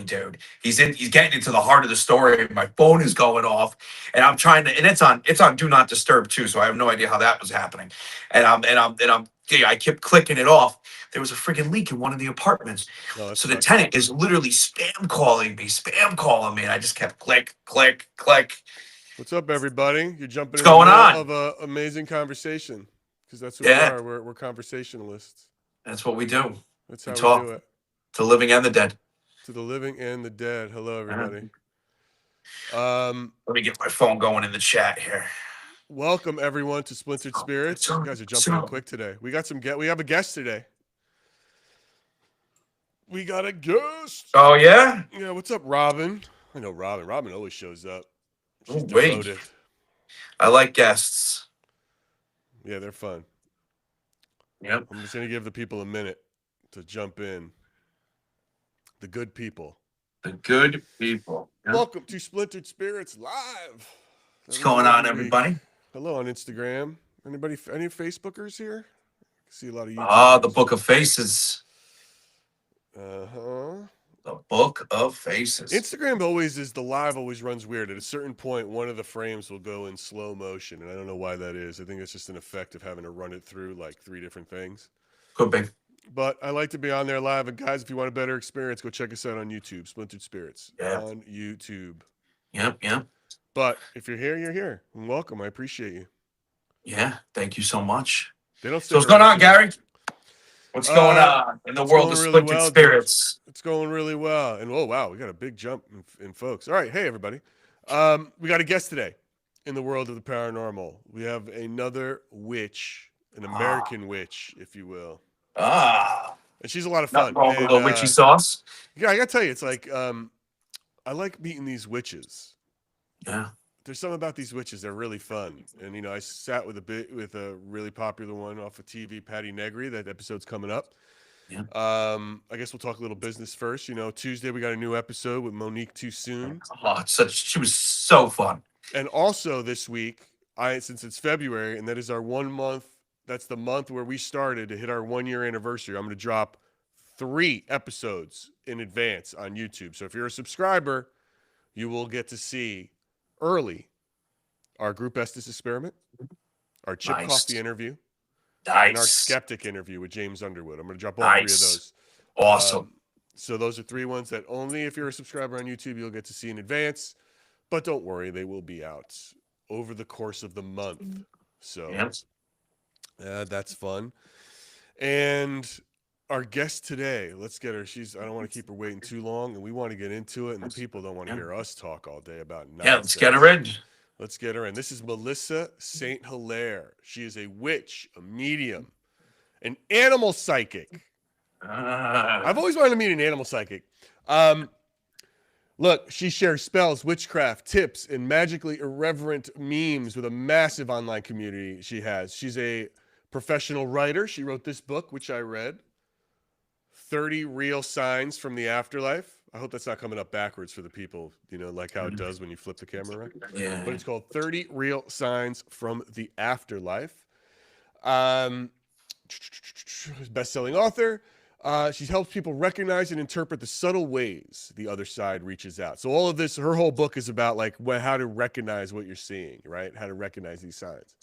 dude. He's getting into the heart of the story. My phone is going off, and I'm trying to, and it's on do not disturb too, so I have no idea how that was happening. Yeah, I kept clicking it off. There was a freaking leak in one of the apartments. No, that So the sucks. tenant is literally spam calling me, and I just kept click, click, click. What's up, everybody? You're jumping What's in the going middle on? of an amazing conversation because that's what we Yeah, are. We're conversationalists. that's what we do. That's We how we do talk it. to living and the dead. To the living and the dead. Hello, Uh, everybody. Um, Let me get my phone going in the chat here. welcome everyone to Splintered Spirits. You guys are jumping in quick today. We have a guest today. We got a guest. Oh yeah. Yeah, what's up, Robin? I know Robin. Robin always shows up. Oh She's wait, devoted. I like guests. Yeah, they're fun. Yep. I'm just gonna give the people a minute to jump in. The good people. The good people. Yep. Welcome to Splintered Spirits Live. What's going on, everybody? Hello on Instagram. Any Facebookers here? I see a lot of YouTubers. Ah, the Book of Faces. Uh-huh. The Book of Faces. Instagram the live always runs weird. At a certain point, one of the frames will go in slow motion, and I don't know why that is. I think it's just an effect of having to run it through like 3 different things. Could be. But I like to be on there live. And guys, if you want a better experience, go check us out on YouTube, Splintered Spirits on YouTube. Yep. But if you're here, you're here. And welcome. I appreciate you. Yeah, thank you so much. They don't So what's going on, Gary? What's going on in the world of Splintered Spirits? It's going really well. And oh wow, we got a big jump in folks. All right, hey everybody. We got a guest today in the world of the paranormal. We have another witch, an American witch, if you will. And she's a lot of fun. Not wrong with witchy sauce. Yeah, I gotta tell you, it's like I like meeting these witches. Yeah. There's something about these witches. They're really fun. And, I sat with a really popular one off of TV, Patty Negri. That episode's coming up. Yeah. I guess we'll talk a little business first. Tuesday we got a new episode with Monique Too Soon. Oh, she was so fun. And also this week, since it's February, and that is our 1 month, that's the month where we started to hit our 1 year anniversary. I'm going to drop 3 episodes in advance on YouTube. So if you're a subscriber, you will get to see early our Group Estes experiment, our Chip Coffee interview, and our Skeptic interview with James Underwood. I'm going to drop all 3 of those. Awesome. So those are 3 ones that only if you're a subscriber on YouTube, you'll get to see in advance. But don't worry, they will be out over the course of the month. So that's fun. And our guest today, let's get her. I don't want to keep her waiting too long, and we want to get into it, and the people don't want to hear us talk all day about nonsense. Yeah, let's get her in. Let's get her in. This is Melissa St. Hilaire. She is a witch, a medium, an animal psychic. I've always wanted to meet an animal psychic. Look, she shares spells, witchcraft, tips, and magically irreverent memes with a massive online community she has. She's a professional writer. She wrote this book, which I read, 30 Real Signs from the Afterlife. I hope that's not coming up backwards for the people, like how it does when you flip the camera around. Yeah. But it's called 30 Real Signs from the Afterlife. Best-selling author. She helps people recognize and interpret the subtle ways the other side reaches out. So all of this, her whole book is about how to recognize what you're seeing, right? How to recognize these signs.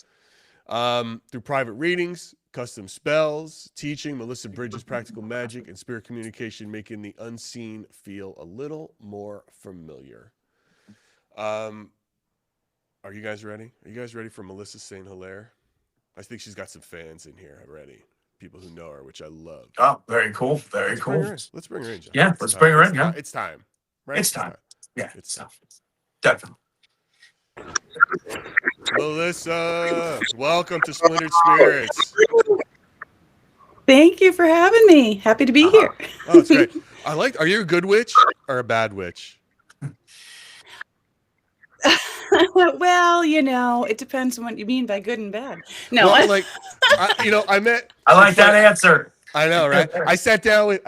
Through private readings, custom spells, teaching, Melissa bridges practical magic and spirit communication, making the unseen feel a little more familiar. Are you guys ready? Are you guys ready for Melissa St. Hilaire? I think she's got some fans in here already. People who know her, which I love. Oh, very cool. Very cool. Let's bring her in, John. Yeah, let's bring her in. Yeah, it's time. Right? It's time. Yeah, it's time. Definitely. Melissa, welcome to Splintered Spirits. Thank you for having me. Happy to be here. Oh, it's great. Are you a good witch or a bad witch? Well, it depends on what you mean by good and bad. No, I met. I like that answer. I know, right? I sat down with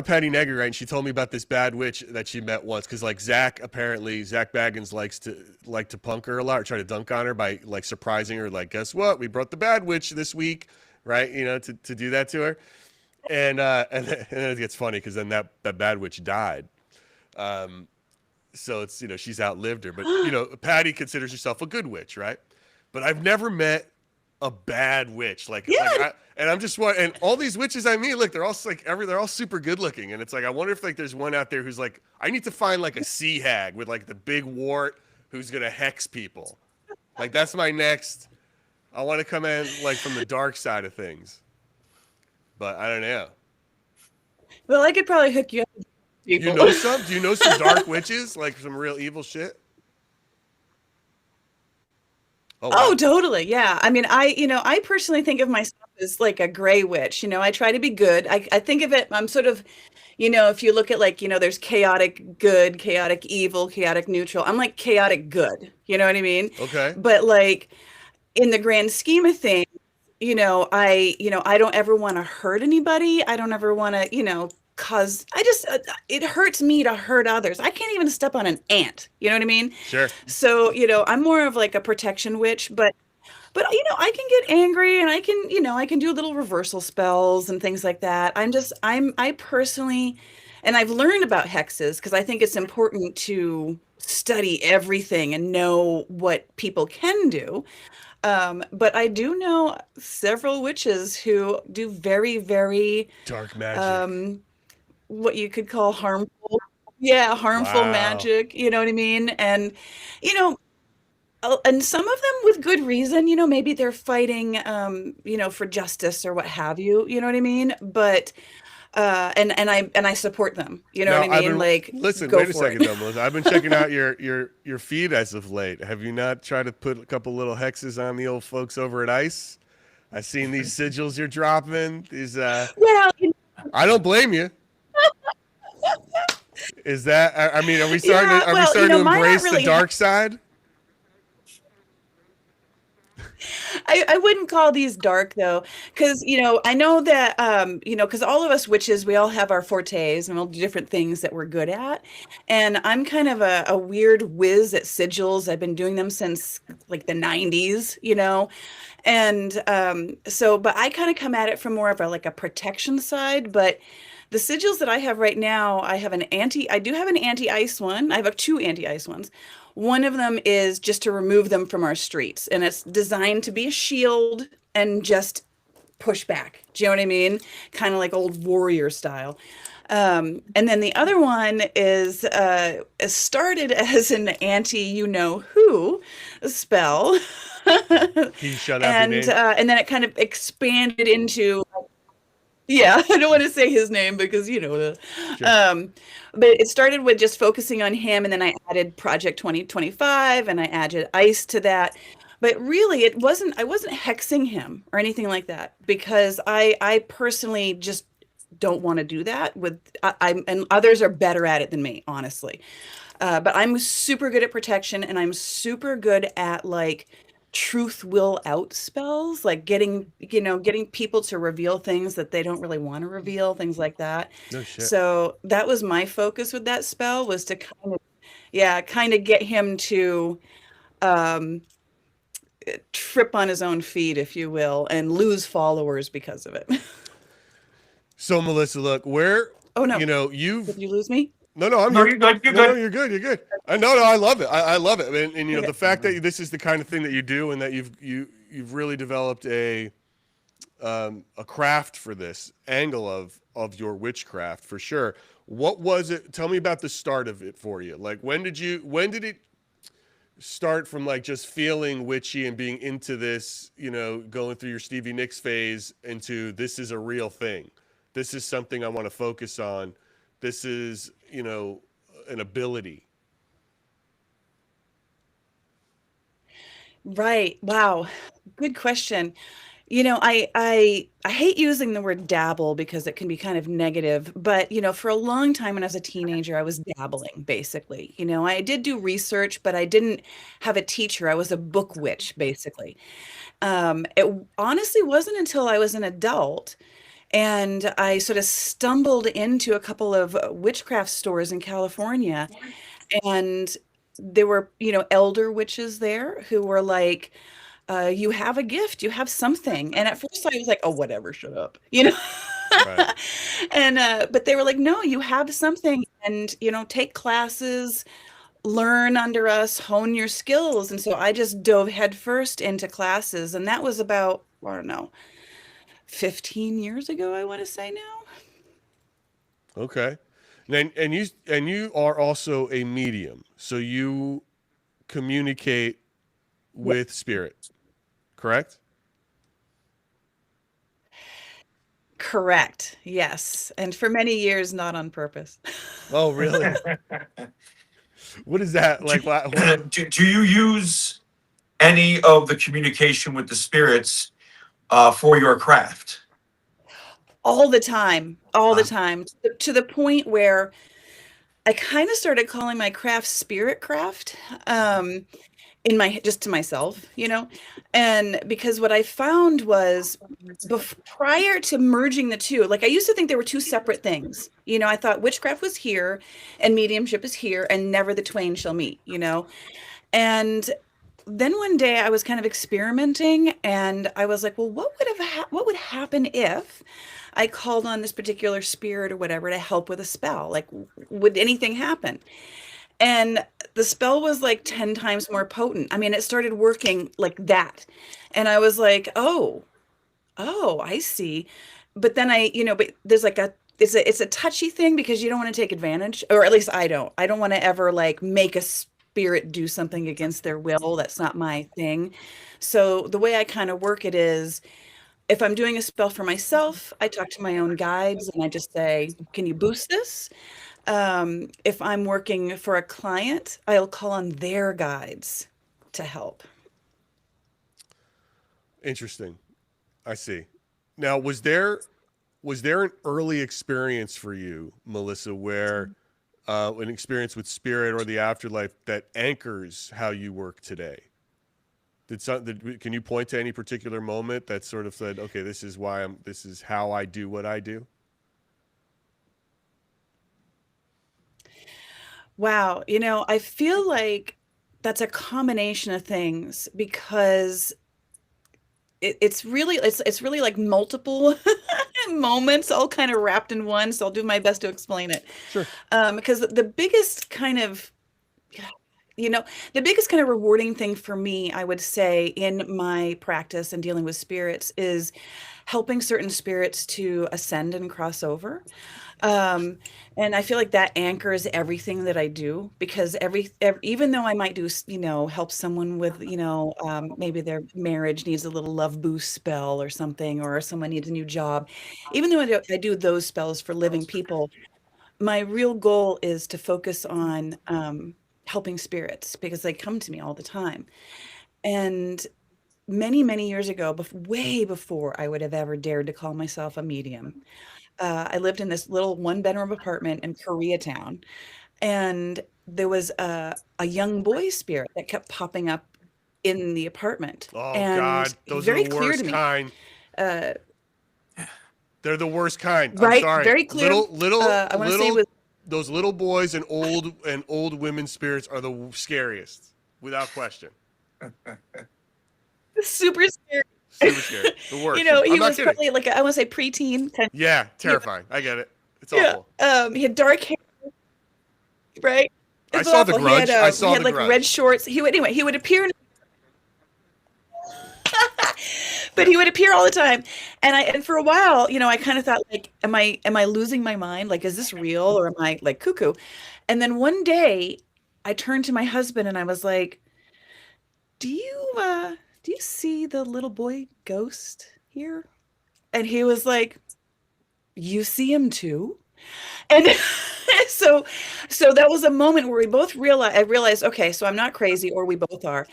Patty Negri, right? And she told me about this bad witch that she met once, because Zach Baggins likes to punk her a lot, or try to dunk on her by surprising her, guess what? We brought the bad witch this week, right? To do that to her, and then it gets funny because then that bad witch died. Um, so it's, she's outlived her. But, Patty considers herself a good witch, right? But I've never met a bad witch. Yeah. And I'm just and all these witches I meet, look, they're all they're all super good looking. And it's like, I wonder if there's one out there who's like, I need to find a sea hag with the big wart who's going to hex people. That's my next, I want to come in from the dark side of things. But I don't know. Well, I could probably hook you up with people. You know some? Do you know some dark witches? Some real evil shit? Oh, wow. Totally. Yeah. I mean, I personally think of myself as a gray witch. I try to be good. I think of it, I'm sort of, if you look at there's chaotic good, chaotic evil, chaotic neutral. I'm chaotic good. You know what I mean? Okay. But in the grand scheme of things, I don't ever want to hurt anybody. I don't ever want to, cause it hurts me to hurt others. I can't even step on an ant. You know what I mean? Sure. So, I'm more of a protection witch, but I can get angry and I can do little reversal spells and things like that. I personally, and I've learned about hexes because I think it's important to study everything and know what people can do. But I do know several witches who do very, very dark magic. What you could call harmful. Yeah, harmful magic. You know what I mean? And, and some of them with good reason, maybe they're fighting, for justice or what have you. You know what I mean? But and I support them. You know what I mean? Listen, wait a second, though, Melissa. I've been checking out your feed as of late. Have you not tried to put a couple little hexes on the old folks over at ICE? I've seen these sigils you're dropping. These well, I don't blame you. Is that? I mean, are we starting? To embrace the dark side? I wouldn't call these dark though, because I know that because all of us witches, we all have our fortes and we'll do different things that we're good at, and I'm kind of a weird whiz at sigils. I've been doing them since the 90s, and but I kind of come at it from more of a protection side. But the sigils that I have right now, I do have an anti-ice one. I have two anti-ice ones. One of them is just to remove them from our streets, and it's designed to be a shield and just push back. Do you know what I mean? Kind of like old warrior style. And then the other one is started as an anti-you-know-who spell. He shut up and then it kind of expanded into... Yeah, I don't want to say his name because sure. But it started with just focusing on him, and then I added Project 2025, and I added ICE to that. But really, I wasn't hexing him or anything like that, because I personally just don't want to do that and others are better at it than me, honestly. But I'm super good at protection, and I'm super good at truth will out spells, getting people to reveal things that they don't really want to reveal, things like that. No shit. So that was my focus with that spell, was to kind of get him to trip on his own feet, if you will, and lose followers because of it. So Melissa, look, oh no, did you lose me? No, I'm no, here. You're good. You're no, good. No, you're good. You're good. No, I love it. I love it. And the fact that this is the kind of thing that you do, and that you've really developed a craft for this angle of your witchcraft, for sure. What was it? Tell me about the start of it for you. When did it start from just feeling witchy and being into this, going through your Stevie Nicks phase into this is a real thing. This is something I want to focus on. This is, an ability. Right. Wow. Good question. I hate using the word dabble because it can be kind of negative, but for a long time when I was a teenager, I was dabbling, basically. I did do research, but I didn't have a teacher. I was a book witch, basically. It honestly wasn't until I was an adult and I sort of stumbled into a couple of witchcraft stores in California, and there were, elder witches there who were like, you have a gift, you have something. And at first I was like, oh, whatever, shut up. Right. And but they were like, no, you have something, and take classes, learn under us, hone your skills. And so I just dove headfirst into classes, and that was about, I don't know, 15 years ago, I want to say now. Okay. And you are also a medium, so you communicate Yeah. with spirit, correct? Correct. Yes. And for many years, not on purpose. Oh, really? What is that do, like? What? do you use any of the communication with the spirits for your craft? All the time, all the Uh, time, to the point where I kind of started calling my craft spirit craft. In my just to myself, and because what I found was, prior to merging the two, like I used to think they were two separate things. I thought witchcraft was here and mediumship is here, and never the twain shall meet. And then one day I was kind of experimenting, and I was like, well, what would happen if I called on this particular spirit or whatever to help with a spell? Like, would anything happen? And the spell was like 10 times more potent. I mean, it started working like that. And I was like, oh, I see. But then but there's like it's a touchy thing, because you don't want to take advantage, or at least I don't. I don't want to ever like make a spirit do something against their will. That's not my thing. So the way I kind of work it is, if I'm doing a spell for myself, I talk to my own guides and I just say, can you boost this? If I'm working for a client, I'll call on their guides to help. Interesting. I see. Now, was there an early experience for you, Melissa, where an experience with spirit or the afterlife that anchors how you work today? Can you point to any particular moment that sort of said, okay, this is how I do what I do? Wow, I feel like that's a combination of things, because it's really like multiple moments all kind of wrapped in one. So I'll do my best to explain it. Sure. Because the biggest kind of rewarding thing for me, I would say, in my practice and dealing with spirits, is helping certain spirits to ascend and cross over. Um, and I feel like that anchors everything that I do, because even though I might do, help someone with, maybe their marriage needs a little love boost spell or something, or someone needs a new job, even though I do those spells for living people, my real goal is to focus on helping spirits, because they come to me all the time. And many, many years ago, way before I would have ever dared to call myself a medium, I lived in this little one-bedroom apartment in Koreatown, and there was a young boy spirit that kept popping up in the apartment, Oh and God, those are very the clear to worst me. kind. Uh, They're the worst kind. I'm right, sorry. very clear. I want to say it was Those little boys and old women spirits are the scariest, without question. super scary. Super scary. The worst. He I'm not was kidding. probably like, I want to say preteen kind. Yeah, terrifying. I get it. It's Yeah. awful. He had dark hair, right? I It's saw The awful. He Grudge. had, I saw he had The like Grudge. red shorts. He would appear, but he would appear all the time. And for a while, I kind of thought, like, am I losing my mind? Like, is this real, or am I like cuckoo? And then one day I turned to my husband and I was like, do you see the little boy ghost here? And he was like, you see him too? And so so that was a moment where we both realized, okay, so I'm not crazy, or we both are.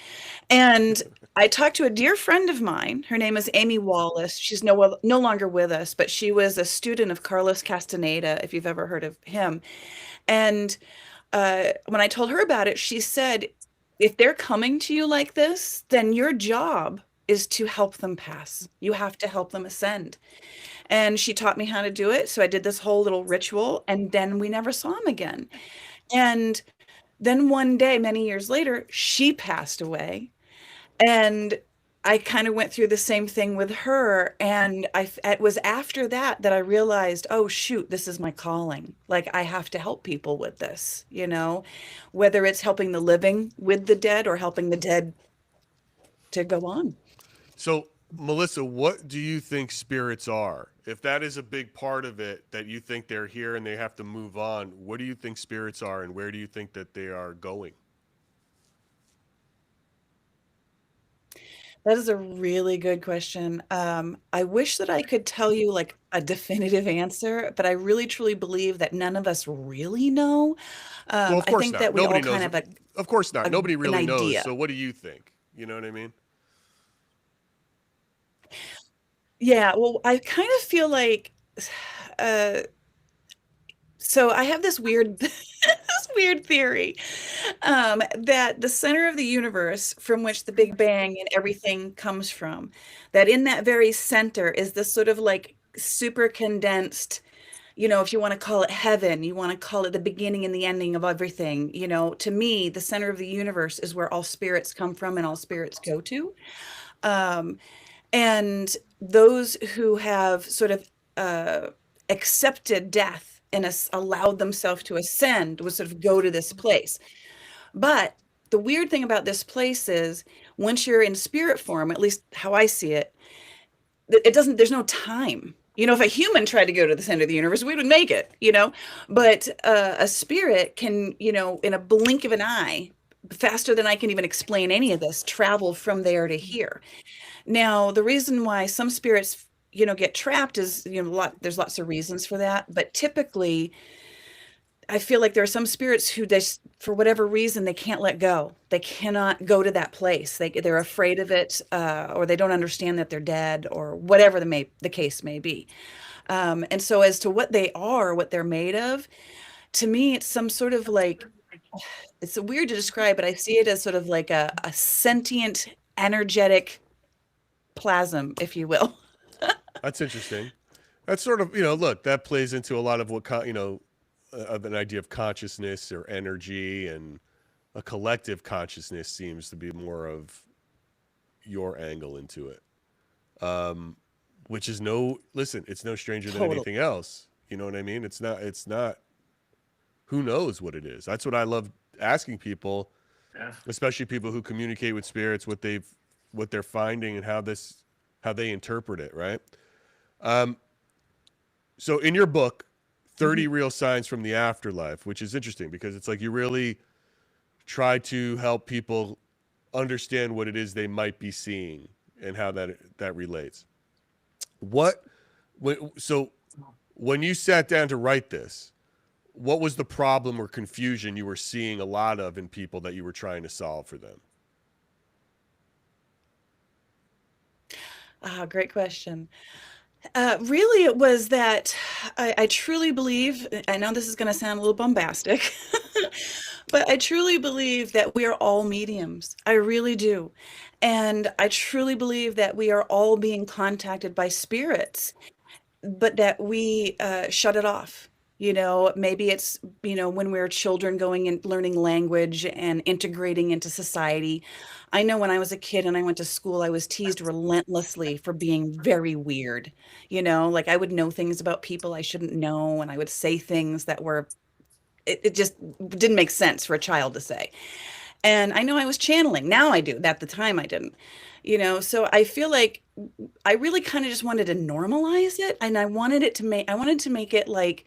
And I talked to a dear friend of mine. Her name is Amy Wallace. She's no longer with us, but she was a student of Carlos Castaneda, if you've ever heard of him. And when I told her about it, she said, if they're coming to you like this, then your job is to help them pass. You have to help them ascend. And she taught me how to do it. So I did this whole little ritual, and then we never saw him again. And then one day, many years later, she passed away. And I kind of went through the same thing with her, and it was after that that I realized, oh shoot, this is my calling. Like I have to help people with this, whether it's helping the living with the dead or helping the dead to go on. So, Melissa, what do you think spirits are? If that is a big part of it, that you think they're here and they have to move on, what do you think spirits are, and where do you think that they are going? That is a really good question. I wish that I could tell you like a definitive answer, but I really truly believe that none of us really know. Well, of I course think not. that we all Nobody kind knows. of Of course not. Nobody an really knows. idea. So, what do you think? You know what I mean? Yeah, well, I kind of feel like uh so I have this weird this weird theory that the center of the universe from which the Big Bang and everything comes from, that in that very center is this sort of like super condensed, if you want to call it heaven, you want to call it the beginning and the ending of everything. To me, the center of the universe is where all spirits come from and all spirits go to. Um, and those who have sort of accepted death and allowed themselves to ascend would sort of go to this place. But the weird thing about this place is once you're in spirit form, at least how I see it, there's no time. If a human tried to go to the center of the universe, we would make it. But a spirit can, in a blink of an eye, faster than I can even explain any of this, travel from there to here. Now, the reason why some spirits, get trapped is, there's lots of reasons for that. But typically, I feel like there are some spirits who just, for whatever reason, they can't let go. They cannot go to that place. They're afraid of it, or they don't understand that they're dead, or whatever the case may be. And so, as to what they are, what they're made of, to me, it's some sort of like, it's weird to describe, but I see it as sort of like a sentient, energetic plasm, if you will. That's interesting. That's sort of, look, that plays into a lot of what, of an idea of consciousness or energy, and a collective consciousness seems to be more of your angle into it. Which is listen, it's no stranger than Total. anything else. You know what I mean? It's not, who knows what it is? That's what I love asking people, especially people who communicate with spirits, what they're finding and how they interpret it. Right. So in your book, 30 Real Signs from the Afterlife, which is interesting because it's like you really try to help people understand what it is they might be seeing and how that relates. So when you sat down to write this, what was the problem or confusion you were seeing a lot of in people that you were trying to solve for them? Great question. Really, it was that I truly believe, I know this is going to sound a little bombastic, but I truly believe that we are all mediums. I really do. And I truly believe that we are all being contacted by spirits, but that we shut it off. Maybe it's, when we're children going and learning language and integrating into society. I know when I was a kid and I went to school, I was teased relentlessly for being very weird. Like I would know things about people I shouldn't know, and I would say things that it just didn't make sense for a child to say. And I know I was channeling. Now I do. At the time I didn't. So I feel like I really kind of just wanted to normalize it, and I wanted to make it like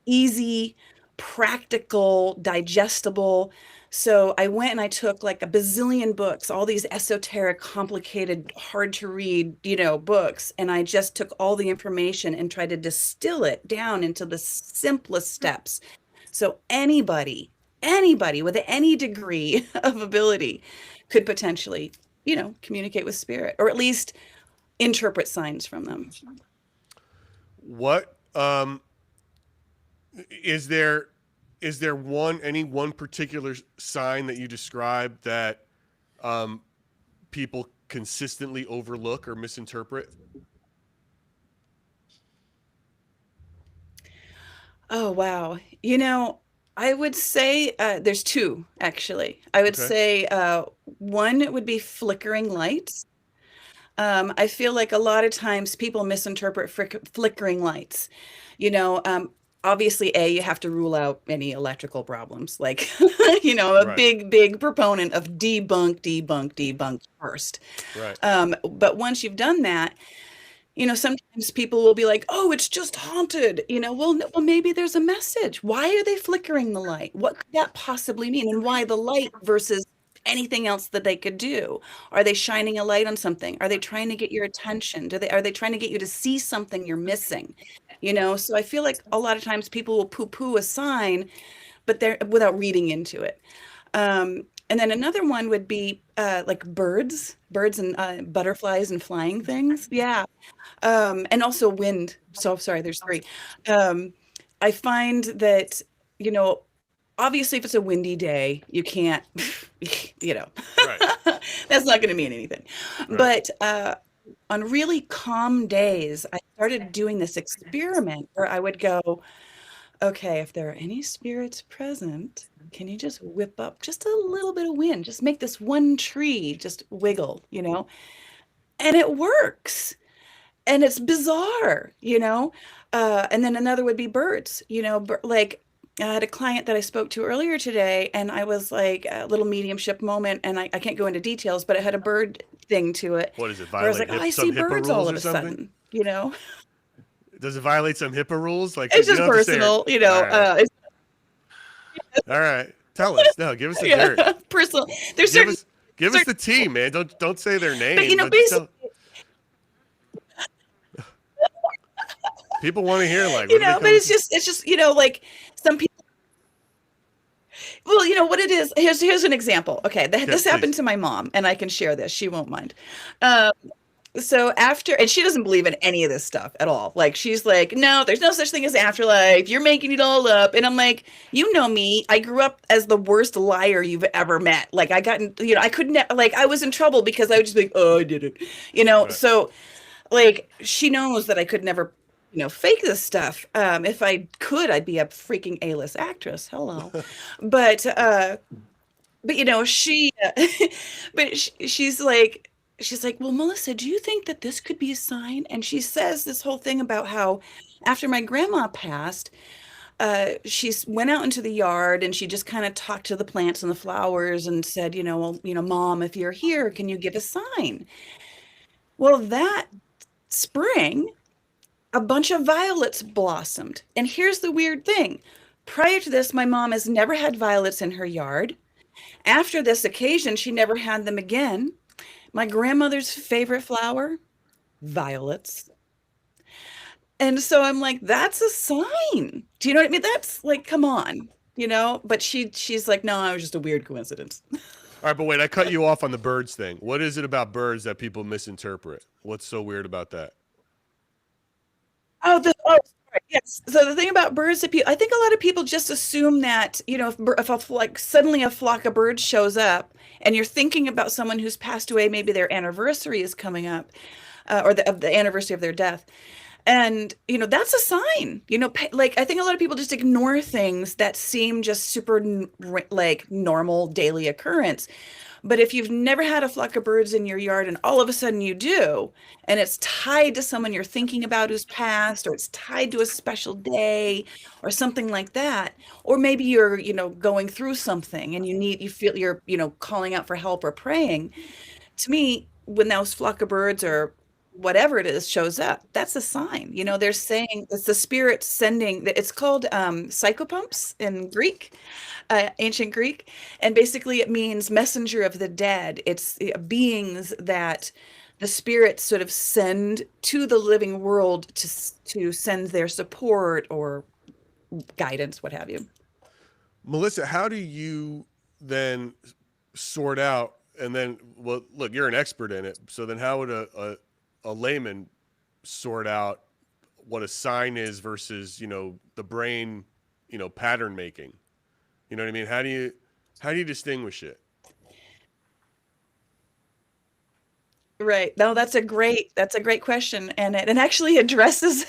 easy, practical, digestible. So I went and I took like a bazillion books, all these esoteric, complicated, hard to read, books. And I just took all the information and tried to distill it down into the simplest steps. So anybody with any degree of ability could potentially, communicate with spirit, or at least interpret signs from them. What, is there any one particular sign that you describe that people consistently overlook or misinterpret? Oh, wow. I would say there's two, actually. I would Okay. say one would be flickering lights. I feel like a lot of times people misinterpret flickering lights. You know, obviously, you have to rule out any electrical problems. Like, a Right. big proponent of debunk first. Right. But once you've done that, sometimes people will be like, "Oh, it's just haunted." Well, maybe there's a message. Why are they flickering the light? What could that possibly mean? And why the light versus anything else that they could do? Are they shining a light on something? Are they trying to get your attention? Are they trying to get you to see something you're missing? So I feel like a lot of times people will poo-poo a sign, but they're without reading into it. And then another one would be like birds and butterflies and flying things. Yeah. And also wind. So sorry, there's three. I find that, you know, obviously if it's a windy day, you can't, you know, Right. that's not going to mean anything. Right. But on really calm days, I started doing this experiment where I would go, okay, if there are any spirits present, can you just whip up just a little bit of wind? Just make this one tree just wiggle. And it works. And it's bizarre. And then another would be birds. Like I had a client that I spoke to earlier today, and I was like a little mediumship moment, and I can't go into details, but it had a bird thing to it. What is it? Where I was Violate like, oh, I some see HIPAA birds all rules of or a something? sudden. Does it violate some HIPAA rules? Like It's you just don't have to say it. personal. All right. It's, All right. Tell us. No, give us the dirt. yeah, personal. There's Give certain, us give us the team, man. Don't say their name. but But basically, people want to hear like what do they but come it's just like some people. Well, what it is. Here's an example. Okay, this please. happened to my mom, and I can share this. She won't mind. So and she doesn't believe in any of this stuff at all. Like she's like, no, there's no such thing as afterlife. You're making it all up. And I'm like, you know me. I grew up as the worst liar you've ever met. Like I I couldn't like I was in trouble because I would just be like, oh, I did it. Right. So like she knows that I could never fake this stuff. If I could, I'd be a freaking A-list actress. Hello. But she but she's like, well, Melissa, do you think that this could be a sign? And she says this whole thing about how after my grandma passed, she went out into the yard and she just kind of talked to the plants and the flowers and said, well, Mom, if you're here, can you give a sign? Well, that spring, a bunch of violets blossomed. And here's the weird thing. Prior to this, my mom has never had violets in her yard. After this occasion, she never had them again. My grandmother's favorite flower, violets. And so I'm like, that's a sign. Do you know what I mean? That's like, come on, but she's like, no, it was just a weird coincidence. All right, but wait, I cut you off on the birds thing. What is it about birds that people misinterpret? What's so weird about that? Sorry. Yes. So the thing about birds that I think a lot of people just assume that, if suddenly a flock of birds shows up and you're thinking about someone who's passed away, maybe their anniversary is coming up, or the anniversary of their death. And, that's a sign, like I think a lot of people just ignore things that seem just super like normal daily occurrence. But if you've never had a flock of birds in your yard and all of a sudden you do, and it's tied to someone you're thinking about who's passed, or it's tied to a special day or something like that, or maybe you're, going through something and you feel you're, calling out for help or praying. To me, when those flock of birds or whatever it is shows up, that's a sign. They're saying it's the spirit sending. It's called psychopumps in Greek, ancient Greek, and basically it means messenger of the dead. It's beings that the spirits sort of send to the living world to send their support or guidance, what have you. Melissa, how do you then sort out, and then, well, look, you're an expert in it. So then how would a layman sort out what a sign is versus, the brain, pattern making? You know what I mean? How do you distinguish it? Right. No, that's a great question. And it actually addresses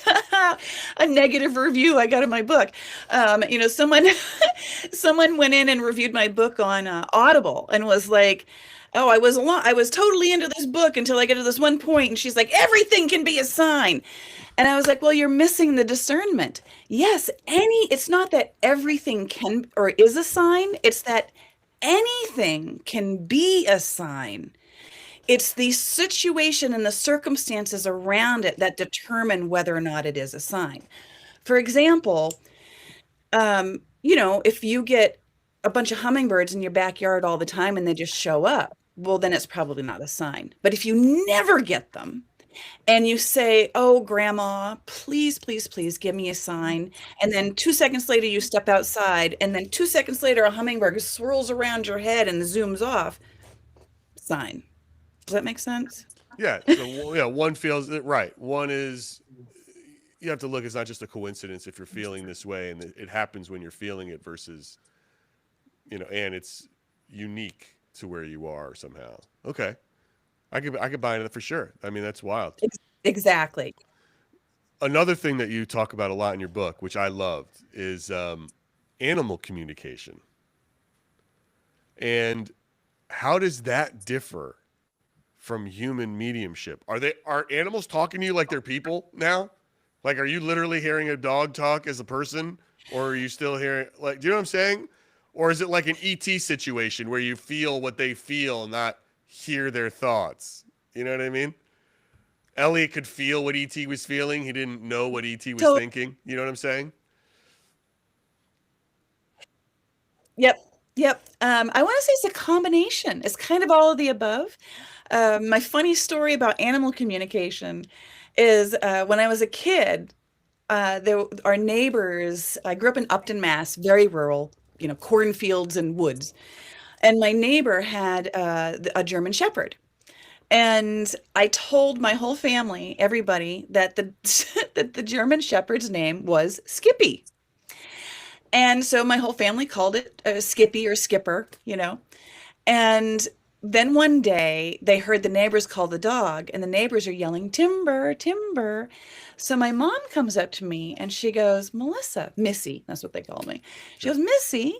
a negative review I got in my book. Someone went in and reviewed my book on Audible and was like, oh, I was totally into this book until I get to this one point, and she's like, everything can be a sign. And I was like, well, you're missing the discernment. Yes, it's not that everything can or is a sign, it's that anything can be a sign. It's the situation and the circumstances around it that determine whether or not it is a sign. For example, if you get a bunch of hummingbirds in your backyard all the time and they just show up, well, then it's probably not a sign. But if you never get them and you say, oh, grandma, please, please, please give me a sign. And then 2 seconds later, you step outside. And then 2 seconds later, a hummingbird swirls around your head and zooms off. Sign. Does that make sense? Yeah. So yeah, one feels right. One is you have to look. It's not just a coincidence if you're feeling this way, and it happens when you're feeling it versus, and it's unique to where you are somehow. Okay, I could buy into that for sure. I mean, that's wild. Exactly. Another thing that you talk about a lot in your book, which I loved, is animal communication. And how does that differ from human mediumship? Are animals talking to you like they're people now? Like, are you literally hearing a dog talk as a person, or are you still hearing, like, do you know what I'm saying? Or is it like an ET situation where you feel what they feel, not hear their thoughts? You know what I mean? Elliot could feel what ET was feeling. He didn't know what ET was thinking. You know what I'm saying? Yep. I want to say it's a combination. It's kind of all of the above. My funny story about animal communication is when I was a kid, our neighbors, I grew up in Upton, Mass, very rural, cornfields and woods. And my neighbor had a German Shepherd. And I told my whole family, everybody, that the German Shepherd's name was Skippy. And so my whole family called it Skippy or Skipper, And then one day they heard the neighbors call the dog, and the neighbors are yelling, Timber, Timber. So my mom comes up to me and she goes, Melissa, Missy, that's what they call me. She goes, Missy,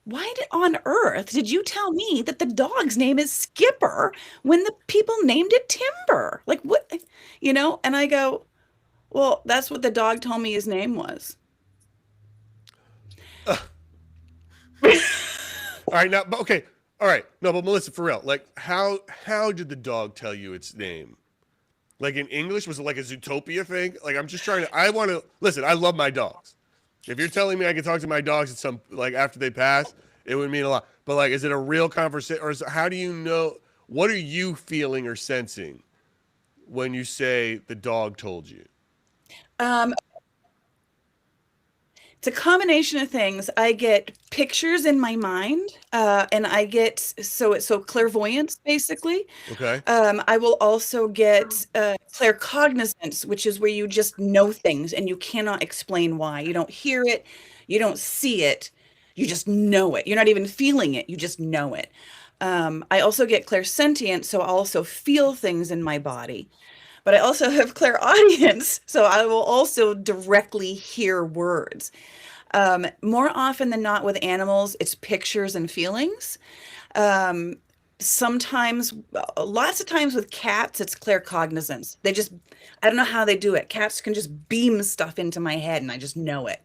why on earth did you tell me that the dog's name is Skipper when the people named it Timber? Like what, And I go, well, that's what the dog told me his name was. All right, now, okay. All right. No, but Melissa, for real, like how did the dog tell you its name? Like in English, was it like a Zootopia thing? Like I'm just listen, I love my dogs. If you're telling me I can talk to my dogs at some, like after they pass, it would mean a lot. But like, is it a real conversation, or how do you know, what are you feeling or sensing when you say the dog told you? It's a combination of things. I get pictures in my mind, and I get so clairvoyance basically. Okay. I will also get claircognizance, which is where you just know things and you cannot explain why. You don't hear it, you don't see it, you just know it. You're not even feeling it, you just know it. I also get clairsentient, so I'll also feel things in my body. But I also have clairaudience, so I will also directly hear words. More often than not with animals, it's pictures and feelings. Sometimes, lots of times with cats, it's claircognizance. I don't know how they do it. Cats can just beam stuff into my head and I just know it.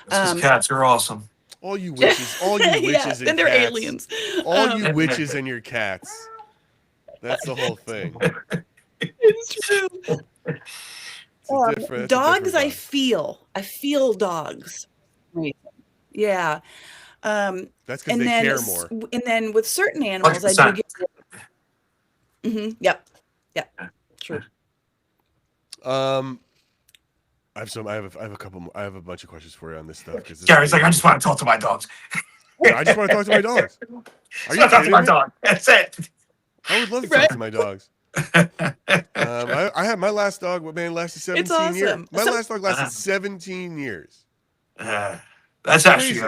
Cats are awesome. All you witches, yeah, and then they're cats. aliens. All you witches and your cats. That's the whole thing. It's true. Dogs, I feel dogs. Yeah. That's because they care more. And then with certain animals, 100%. I do get. Yep. True. I have a bunch of questions for you on this stuff. Gary's like, I just want to talk to my dogs. Yeah, I just want to talk to my dogs. Are you talking to my dog? That's it. I would love to talk to my dogs. I had my last dog. Lasted 17 years. My last dog lasted 17 years. That's actually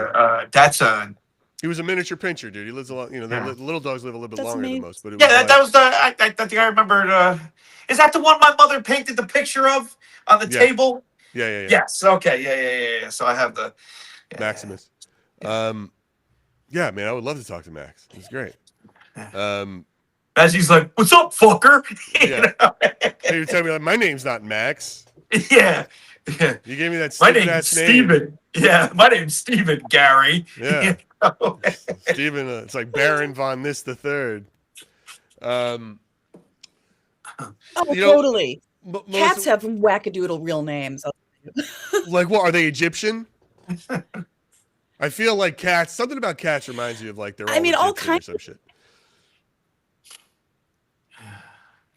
He was a miniature pincher, dude. He lives a lot. The little dogs live a little bit longer than most. But that was the. I think I remember. Is that the one my mother painted the picture of on the table? Yeah. Yes. Okay. Yeah. So I have the Maximus. Yeah, man, I would love to talk to Max. He's great. as he's like, "What's up, fucker?" You Yeah. know? Hey, you're telling me like my name's not Max. Yeah. Yeah. You gave me that My stupid name's ass name. Steven. Yeah, my name's Steven, Gary. Yeah. You know? Steven, it's like Baron von this the third. Oh, You know, totally. Cats Melissa, have wackadoodle real names. like what are they Egyptian? I feel like cats. Something about cats reminds you of like they're all I mean, all Egyptian or kinds. some shit.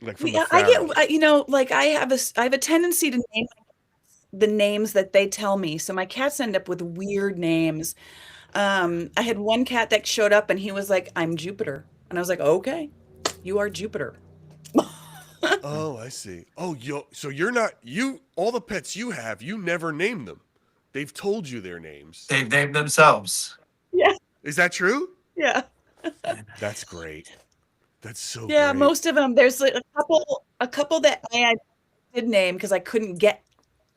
Like from Yeah, the I pharaohs. get, you know, like I have a tendency to name the names that they tell me. So my cats end up with weird names. I had one cat that showed up and he was like, "I'm Jupiter." And I was like, "Okay, you are Jupiter." Oh, I see. Oh, so you're not you. All the pets you have, you never name them. They've told you their names. They've named themselves. Yeah. Is that true? Yeah. That's great. That's so Yeah, great. most of them. There's like a couple that I did name because I couldn't get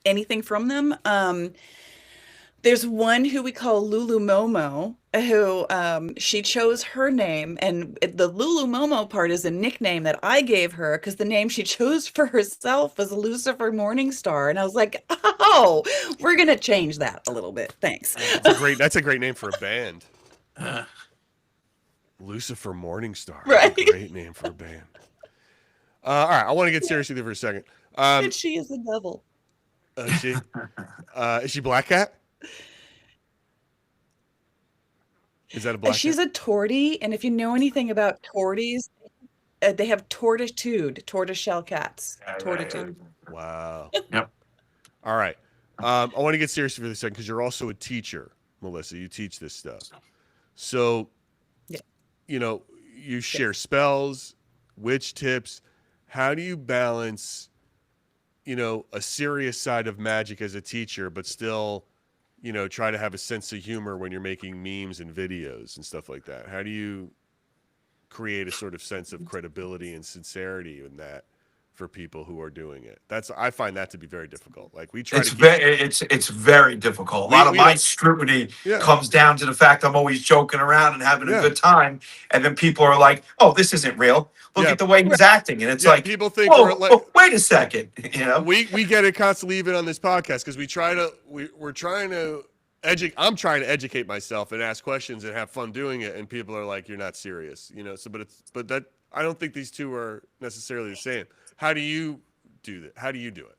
anything from them. There's one who we call Lulu Momo, who she chose her name, and the Lulu Momo part is a nickname that I gave her because the name she chose for herself was Lucifer Morningstar, and I was like, "Oh, we're gonna change that a little bit, thanks." That's a great name for a band. Uh, Lucifer Morningstar. Right. That's a great name for a band. All right, I want to get serious with you for a second. And she is the devil. Is she Black Cat? Is that a black She's cat? a tortie, and if you know anything about torties, they have tortoiseshell cats. Tortitude. Wow. Yep. All right. I want to get serious for a second because you're also a teacher, Melissa. You teach this stuff. So, Yeah. you know, you share spells, witch tips. How do you balance, you know, a serious side of magic as a teacher, but still, you know, try to have a sense of humor when you're making memes and videos and stuff like that? How do you create a sort of sense of credibility and sincerity in that for people who are doing it? I find that to be very difficult. Like we try It's to keep, it's very difficult. A lot of my scrutiny Yeah. comes down to the fact I'm always joking around and having Yeah. a good time, and then people are like, "Oh, this isn't real. Look Yeah. at the way he's acting," and it's yeah, like, people think "Oh, we're like, wait a second," you know. we get it constantly even on this podcast because we're trying to I'm trying to educate myself and ask questions and have fun doing it, and people are like, "You're not serious," you know. So, but that I don't think these two are necessarily the same. How do you do that? How do you do it?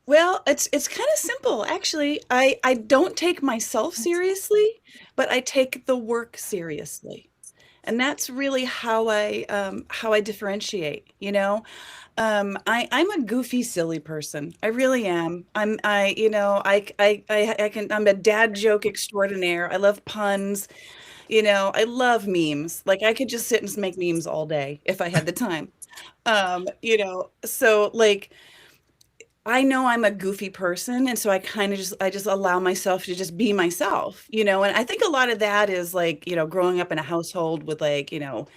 Well, it's kind of simple, actually. I don't take myself seriously, but I take the work seriously. And that's really how I differentiate, you know? I'm a goofy, silly person. I really am. You know, I'm a dad joke extraordinaire. I love puns. You know, I love memes. Like I could just sit and make memes all day if I had the time. You know, so like I know I'm a goofy person, and so I just allow myself to just be myself, you know. And I think a lot of that is like, you know, growing up in a household with like, you know,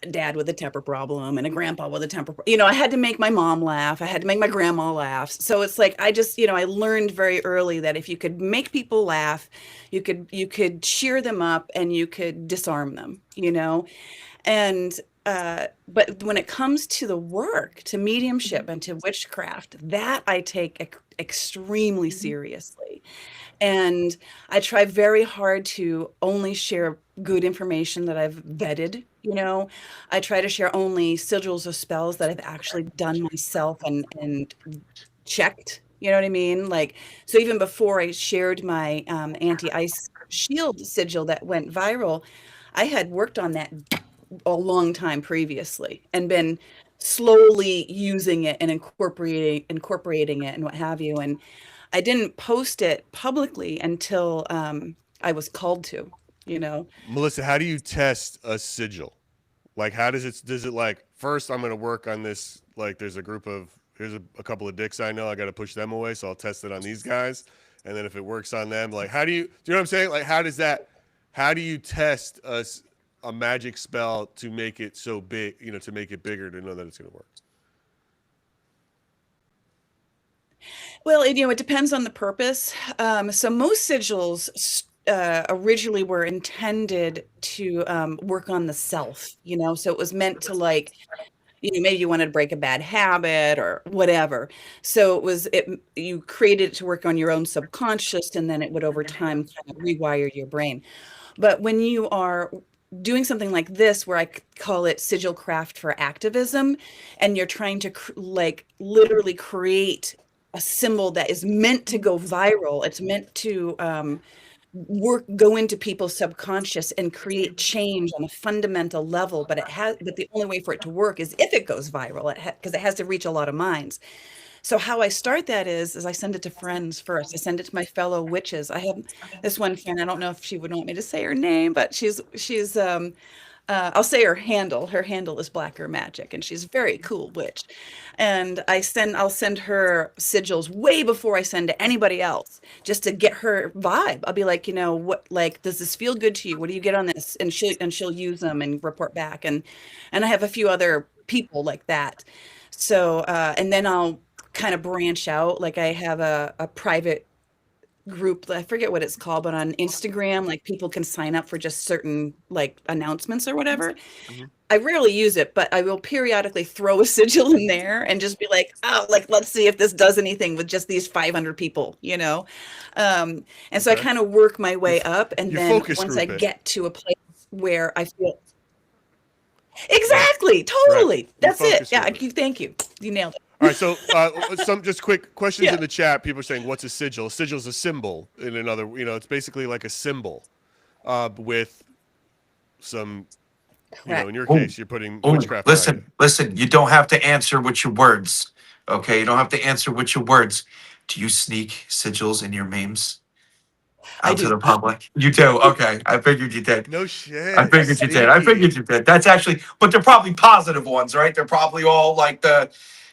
a dad with a temper problem and a grandpa with a you know, I had to make my mom laugh. I had to make my grandma laugh. So it's like I just, you know, I learned very early that if you could make people laugh, you could cheer them up and you could disarm them, you know. And but when it comes to the work, to mediumship and to witchcraft, that I take extremely seriously. And I try very hard to only share good information that I've vetted, you know. I try to share only sigils or spells that I've actually done myself and checked, you know what I mean? Like, so even before I shared my anti-ice shield sigil that went viral, I had worked on that a long time previously and been slowly using it and incorporating it and what have you. And I didn't post it publicly until I was called to, you know. Melissa, how do you test a sigil? Like, how does it like, first I'm going to work on this, like there's a couple of dicks I know, I got to push them away, so I'll test it on these guys. And then if it works on them, like, do you know what I'm saying? Like, how do you test a magic spell to make it so big, you know, to make it bigger, to know that it's going to work? Well, you know, it depends on the purpose. So most sigils originally were intended to work on the self, you know, so it was meant to like, you know, maybe you wanted to break a bad habit or whatever. So you created it to work on your own subconscious, and then it would over time kind of rewire your brain. But when you are doing something like this, where call it sigil craft for activism, and you're trying to like literally create a symbol that is meant to go viral, it's meant to go into people's subconscious and create change on a fundamental level. But the only way for it to work is if it goes viral, because it has to reach a lot of minds. So how I start that is I send it to friends first. I send it to my fellow witches. I have this one friend, I don't know if she would want me to say her name, but she's I'll say her handle. Her handle is Blacker Magic, and she's a very cool witch. And I'll send her sigils way before I send to anybody else, just to get her vibe. I'll be like, you know, what, like, does this feel good to you? What do you get on this? And she'll use them and report back. And I have a few other people like that. So and then I'll kind of branch out. Like I have a private group, I forget what it's called, but on Instagram, like people can sign up for just certain like announcements or whatever. Mhm. I rarely use it, but I will periodically throw a sigil in there and just be like, oh, like, let's see if this does anything with just these 500 people, you know? And so I Okay. kind of work my way up. And You then focus once I group it. get to a place where I feel exactly, totally. You That's it. focus Yeah. group it. Thank you. You nailed it. All right, so some just quick questions Yeah. in the chat. People are saying, "What's a sigil?" A sigil is a symbol. In another, you know, it's basically like a symbol, with some, you know, Correct. in your Oh, case, you're putting oh, witchcraft behind it. listen. You don't have to answer with your words. Okay, you don't have to answer with your words. Do you sneak sigils in your memes I out to do. the public? You do. Okay, I figured you did. No I shit. figured you did. I Sneaky. figured you did. That's actually, but they're probably positive ones, right? They're probably all like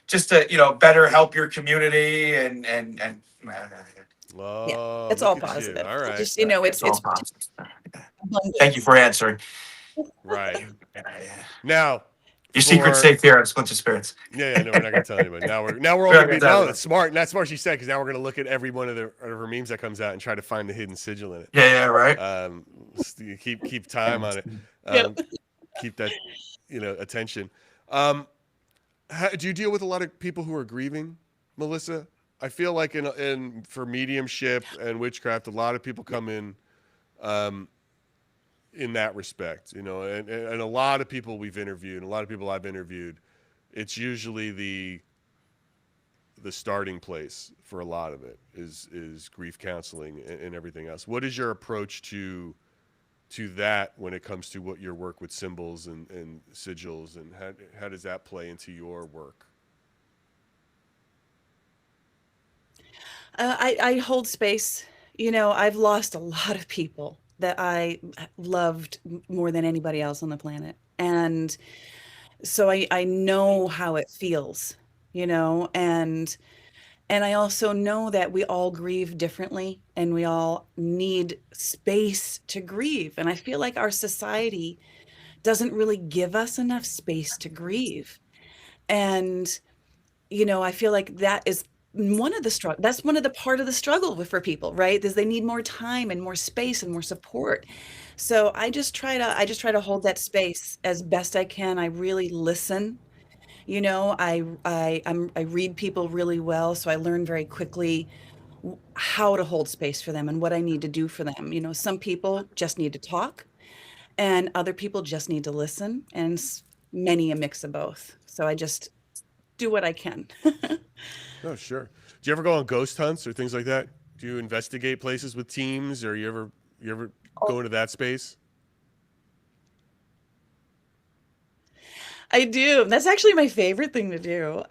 just to better help your community and. Yeah. Oh, It's all look at you. positive. All right. Just, you know, It's all positive. abundant. Thank you for answering. Right. Now, Your secret's for safe here on Splinter Spirits. yeah, no, we're not gonna tell anybody. Now we're all We're not gonna gonna be tell no. anybody. That's smart. That's smart. She said because now we're gonna look at every one of her memes that comes out and try to find the hidden sigil in it. Yeah, right. You keep time on it. Yep. Keep that attention. Do you deal with a lot of people who are grieving, Melissa? I feel like in for mediumship and witchcraft, a lot of people come in that respect, and a lot of people we've interviewed, and a lot of people I've interviewed, it's usually the starting place for a lot of it is grief counseling and everything else. What is your approach to that when it comes to what your work with symbols and sigils, and how does that play into your work? I hold space. I've lost a lot of people that I loved more than anybody else on the planet. And so I know how it feels, and I also know that we all grieve differently and we all need space to grieve. And I feel like our society doesn't really give us enough space to grieve. And I feel like that is one of the struggle. That's one of the part of the struggle for people, right? Is they need more time and more space and more support. So I just try to hold that space as best I can. I really listen. I read people really well, so I learn very quickly how to hold space for them and what I need to do for them. Some people just need to talk, and other people just need to listen, and many a mix of both. So I just do what I can. Oh, sure. Do you ever go on ghost hunts or things like that? Do you investigate places with teams, or you ever go into that space? I do. That's actually my favorite thing to do.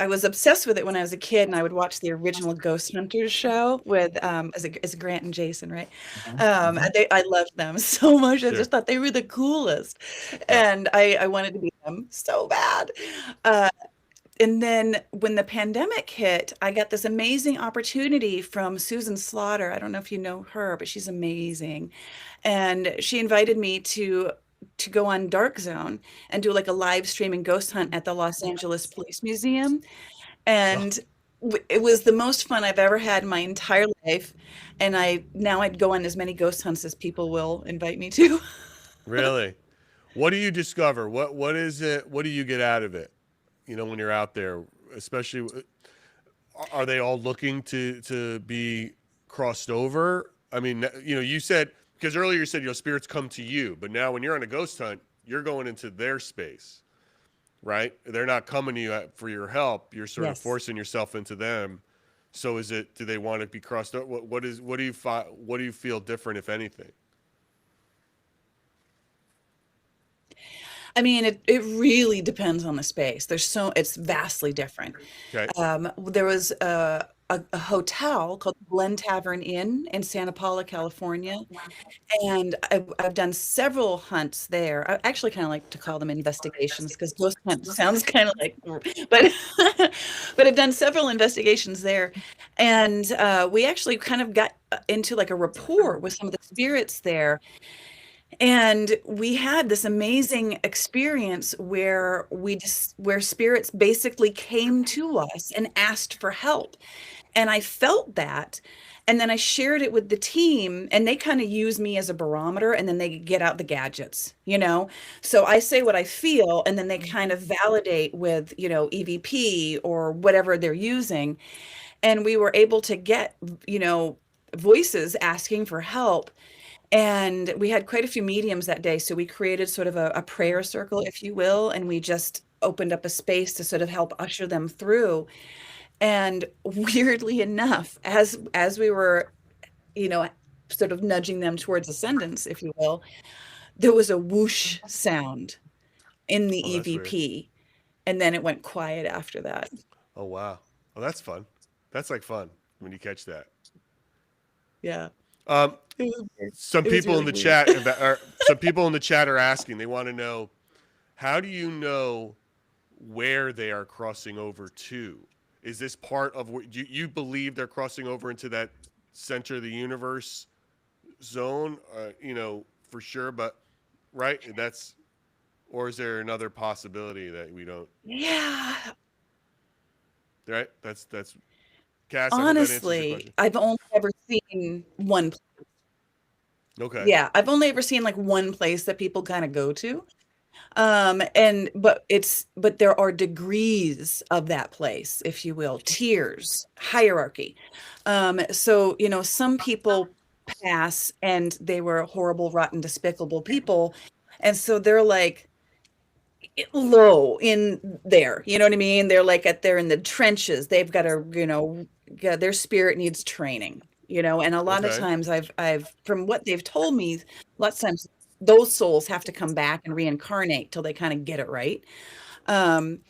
I was obsessed with it when I was a kid, and I would watch the original Ghost Hunters show with as Grant and Jason, right? I loved them so much. I Sure. just thought they were the coolest, Yeah. and I wanted to be them so bad. And then when the pandemic hit, I got this amazing opportunity from Susan Slaughter. I don't know if you know her, but she's amazing. And she invited me to go on Dark Zone and do like a live streaming ghost hunt at the Los Angeles Police Museum. Oh, And it was the most fun I've ever had in my entire life, and I'd go on as many ghost hunts as people will invite me to. Really? What do you discover? What is it? What do you get out of it? You know, when you're out there, especially, are they all looking to be crossed over? I mean, you know, you said, because earlier you said, you know, spirits come to you, but now when you're on a ghost hunt, you're going into their space, right? They're not coming to you for your help. You're sort of Yes. forcing yourself into them. So is it? Do they want to be crossed over? What do you what do you feel different, if anything? I mean, it really depends on the space. It's vastly different. Okay. There was a hotel called Glen Tavern Inn in Santa Paula, California, and I've done several hunts there. I actually kind of like to call them investigations because ghost hunt sounds kind of like, but but I've done several investigations there, and we actually kind of got into like a rapport with some of the spirits there. And we had this amazing experience where spirits basically came to us and asked for help. And I felt that. And then I shared it with the team, and they kind of use me as a barometer, and then they get out the gadgets, you know? So I say what I feel, and then they kind of validate with, you know, EVP or whatever they're using. And we were able to get, you know, voices asking for help. And we had quite a few mediums that day. So we created sort of a prayer circle, if you will, and we just opened up a space to sort of help usher them through. And weirdly enough, as we were, you know, sort of nudging them towards ascendance, if you will, there was a whoosh sound in the Oh, that's weird. EVP. And then it went quiet after that. Oh wow. Oh, that's fun. That's like fun when you catch that. Yeah. Um, It was weird. some It was people in really the weird. chat, some people in the chat are asking. They want to know, how do you know where they are crossing over to? Is this part of what you believe they're crossing over into that center of the universe zone? You know, for sure, but right, that's, or is there another possibility that we don't? Yeah. Right, that's Cass. I hope that answers your Honestly, question. I've only ever seen one. Okay. Yeah, I've only ever seen like one place that people kind of go to. But there are degrees of that place, if you will, tiers, hierarchy. So, you know, some people pass and they were horrible, rotten, despicable people. And so they're like low in there, you know what I mean? They're in the trenches. They've got to, you know, yeah, their spirit needs training, you know, and a lot of Okay. times from what they've told me, lots of times those souls have to come back and reincarnate till they kind of get it right. Um,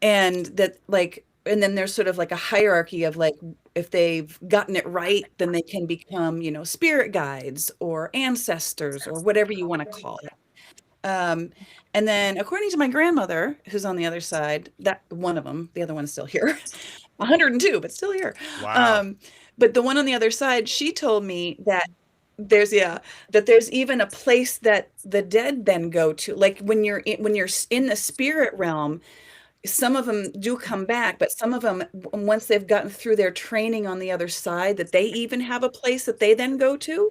and that like, and then there's sort of like a hierarchy of like, if they've gotten it right, then they can become, you know, spirit guides or ancestors or whatever you want to call it. Um, and then according to my grandmother, who's on the other side, that one of them, the other one's still here, 102, but still here. Wow. Um, but the one on the other side, she told me that yeah, that there's even a place that the dead then go to. Like when you're in the spirit realm, some of them do come back, but some of them, once they've gotten through their training on the other side, that they even have a place that they then go to,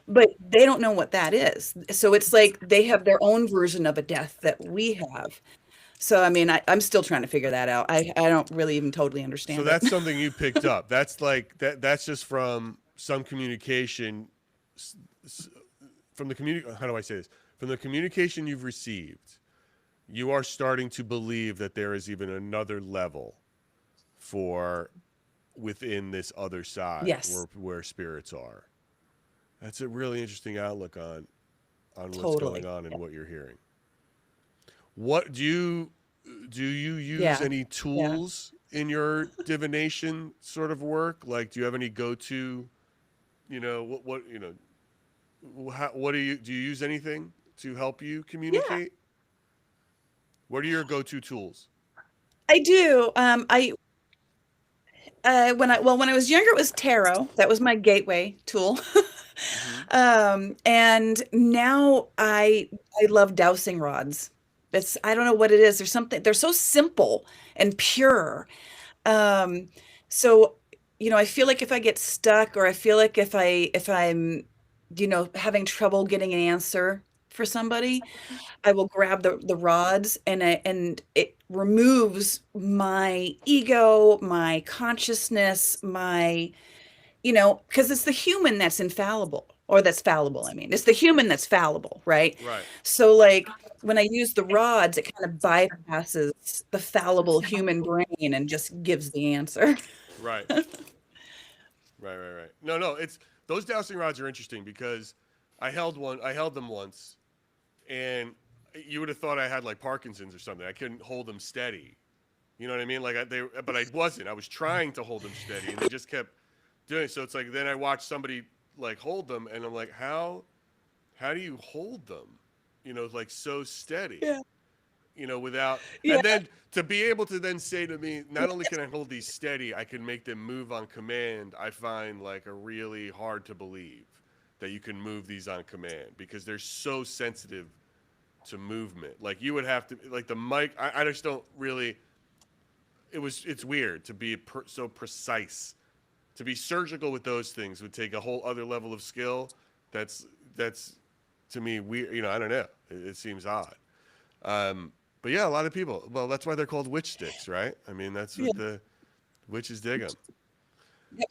but they don't know what that is. So it's like they have their own version of a death that we have. So I mean, I'm still trying to figure that out. I don't really even totally So understand it. that's something you picked up. That's like that's just from some communication, from the community. How do I say this? From the communication you've received, you are starting to believe that there is even another level for within this other side Yes, where spirits are. That's a really interesting outlook on what's going totally. on and Yeah. what you're hearing. What do you use Yeah. any Yeah. tools in your divination sort of work? Like, do you have any go-to, you know, what you know, what do you use anything to help you Yeah, communicate? What are your go-to tools? I do. When I was younger, it was tarot. That was my gateway tool. Hmm. And now I love dowsing rods. I don't know what it is. There's something, they're so simple and pure. Um, So, I feel like if I get stuck, or I feel like if I'm having trouble getting an answer for somebody, I will grab the rods, and it removes my ego, my consciousness, my, because it's the human that's infallible, or that's fallible. I mean, it's the human that's fallible, right? Right. So, like, when I use the rods, it kind of bypasses the fallible human brain and just gives the answer. Right. Right. No, no, it's those dowsing rods are interesting because I held them once, and you would have thought I had like Parkinson's or something. I couldn't hold them steady. You know what I mean? But I wasn't. I was trying to hold them steady, and they just kept doing it. So it's like then I watched somebody like hold them, and I'm like, how do you hold them? Like so steady. Yeah. Without, Yeah. and then to be able to then say to me, not only can I hold these steady, I can make them move on command. I find like a really hard to believe that you can move these on command because they're so sensitive to movement. Like you would have to, like the mic. I just don't really. It's weird to be so precise. To be surgical with those things would take a whole other level of skill. That's to me weird. I don't know. It seems odd. But yeah, a lot of people. Well, that's why they're called witch sticks, right? I mean, that's Yeah. what the witches dig them. Yeah.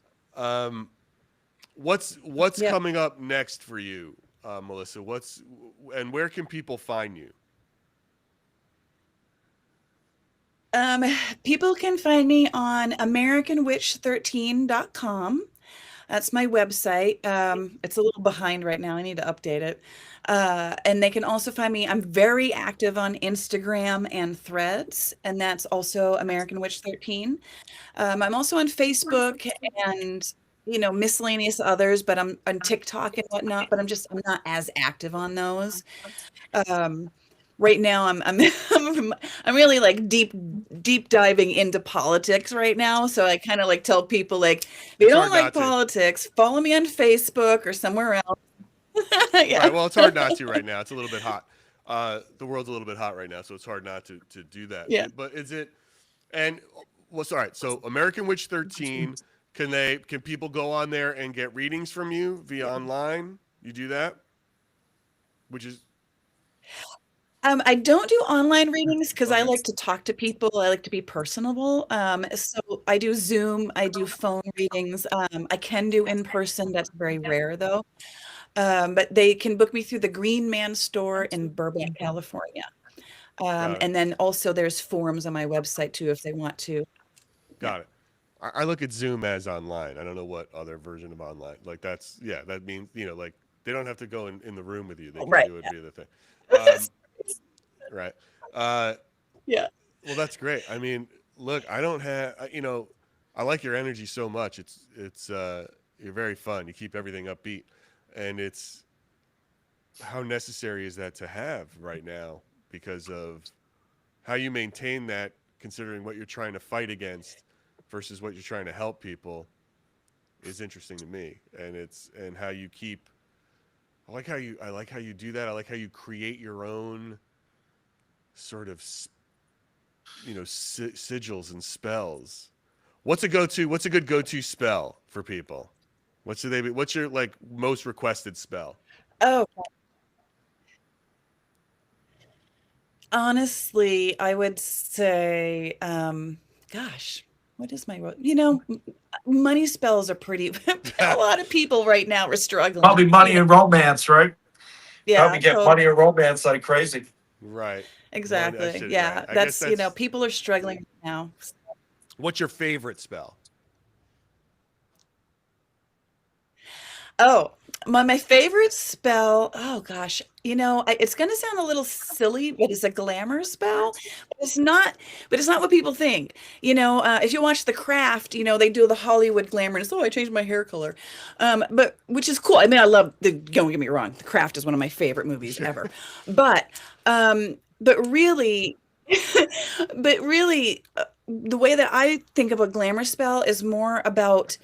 What's Yeah. coming up next for you, Melissa? And where can people find you? Um, People can find me on AmericanWitch13.com. That's my website. It's a little behind right now. I need to update it. And they can also find me. I'm very active on Instagram and Threads, and that's also American Witch 13. I'm also on Facebook and miscellaneous others, but I'm on TikTok and whatnot. But I'm not as active on those. Um, right now, I'm really like deep diving into politics right now. So I kind of like tell people, like, if you It's don't hard like not to. politics, follow me on Facebook or somewhere else. Yeah. Right. Well, it's hard not to right now. It's a little bit hot. The world's a little bit hot right now, so it's hard not to do that. Yeah. But is it? And what's all right? So American Witch 13. Can people go on there and get readings from you via online? You do that, which is I don't do online readings because I okay. like to talk to people. I like to be personable. So I do Zoom, I do phone readings. I can do in person. That's very rare though. But they can book me through the Green Man store in Burbank, California. Got it. And then also there's forums on my website too if they want to. Yeah. Got it. I look at Zoom as online. I don't know what other version of online. Like that means like they don't have to go in the room with you. They can Right. do it via the thing. Um, right. Yeah. Well, that's great. I mean, look, I don't have I like your energy so much. It's you're very fun. You keep everything upbeat, and it's how necessary is that to have right now because of how you maintain that, considering what you're trying to fight against versus what you're trying to help people is interesting to me. And how you keep. I like how you do that. I like how you create your own sort of sigils and spells. What's a good go-to spell for people? What's your like most requested spell? Oh, honestly, I would say, gosh, what is money spells are pretty, a lot of people right now are struggling. Probably money and romance, right? Probably Yeah, get money and romance like crazy. Right. exactly. Right. Yeah, I guess that's, people are struggling now. What's your favorite spell? Oh, my favorite spell. Oh gosh, it's going to sound a little silly, but it's a glamour spell. But it's not. But it's not what people think. If you watch The Craft, they do the Hollywood glamour. And it's, oh, I changed my hair color, but which is cool. I mean, I love the. Don't get me wrong, The Craft is one of my favorite movies ever. But really, but really, the way that I think of a glamour spell is more about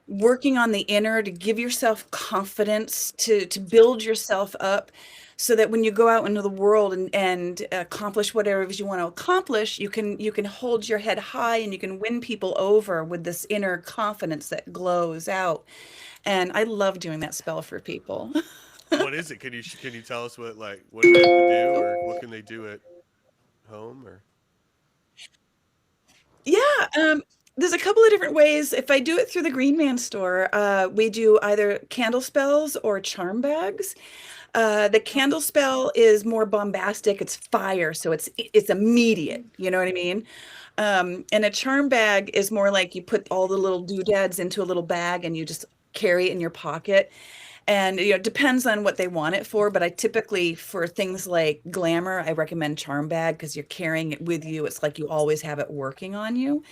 working on the inner to give yourself confidence, to build yourself up, so that when you go out into the world and accomplish whatever it is you want to accomplish, you can hold your head high and you can win people over with this inner confidence that glows out. And I love doing that spell for people. What is it? Can you tell us what do they have to do, or what can they do at home, or? Yeah, there's a couple of different ways. If I do it through the Green Man store, we do either candle spells or charm bags. The candle spell is more bombastic. It's fire, so it's immediate. You know what I mean? And a charm bag is more like you put all the little doodads into a little bag and you just carry it in your pocket. And it depends on what they want it for, but I typically, for things like glamour, I recommend charm bag because you're carrying it with you. It's like you always have it working on you.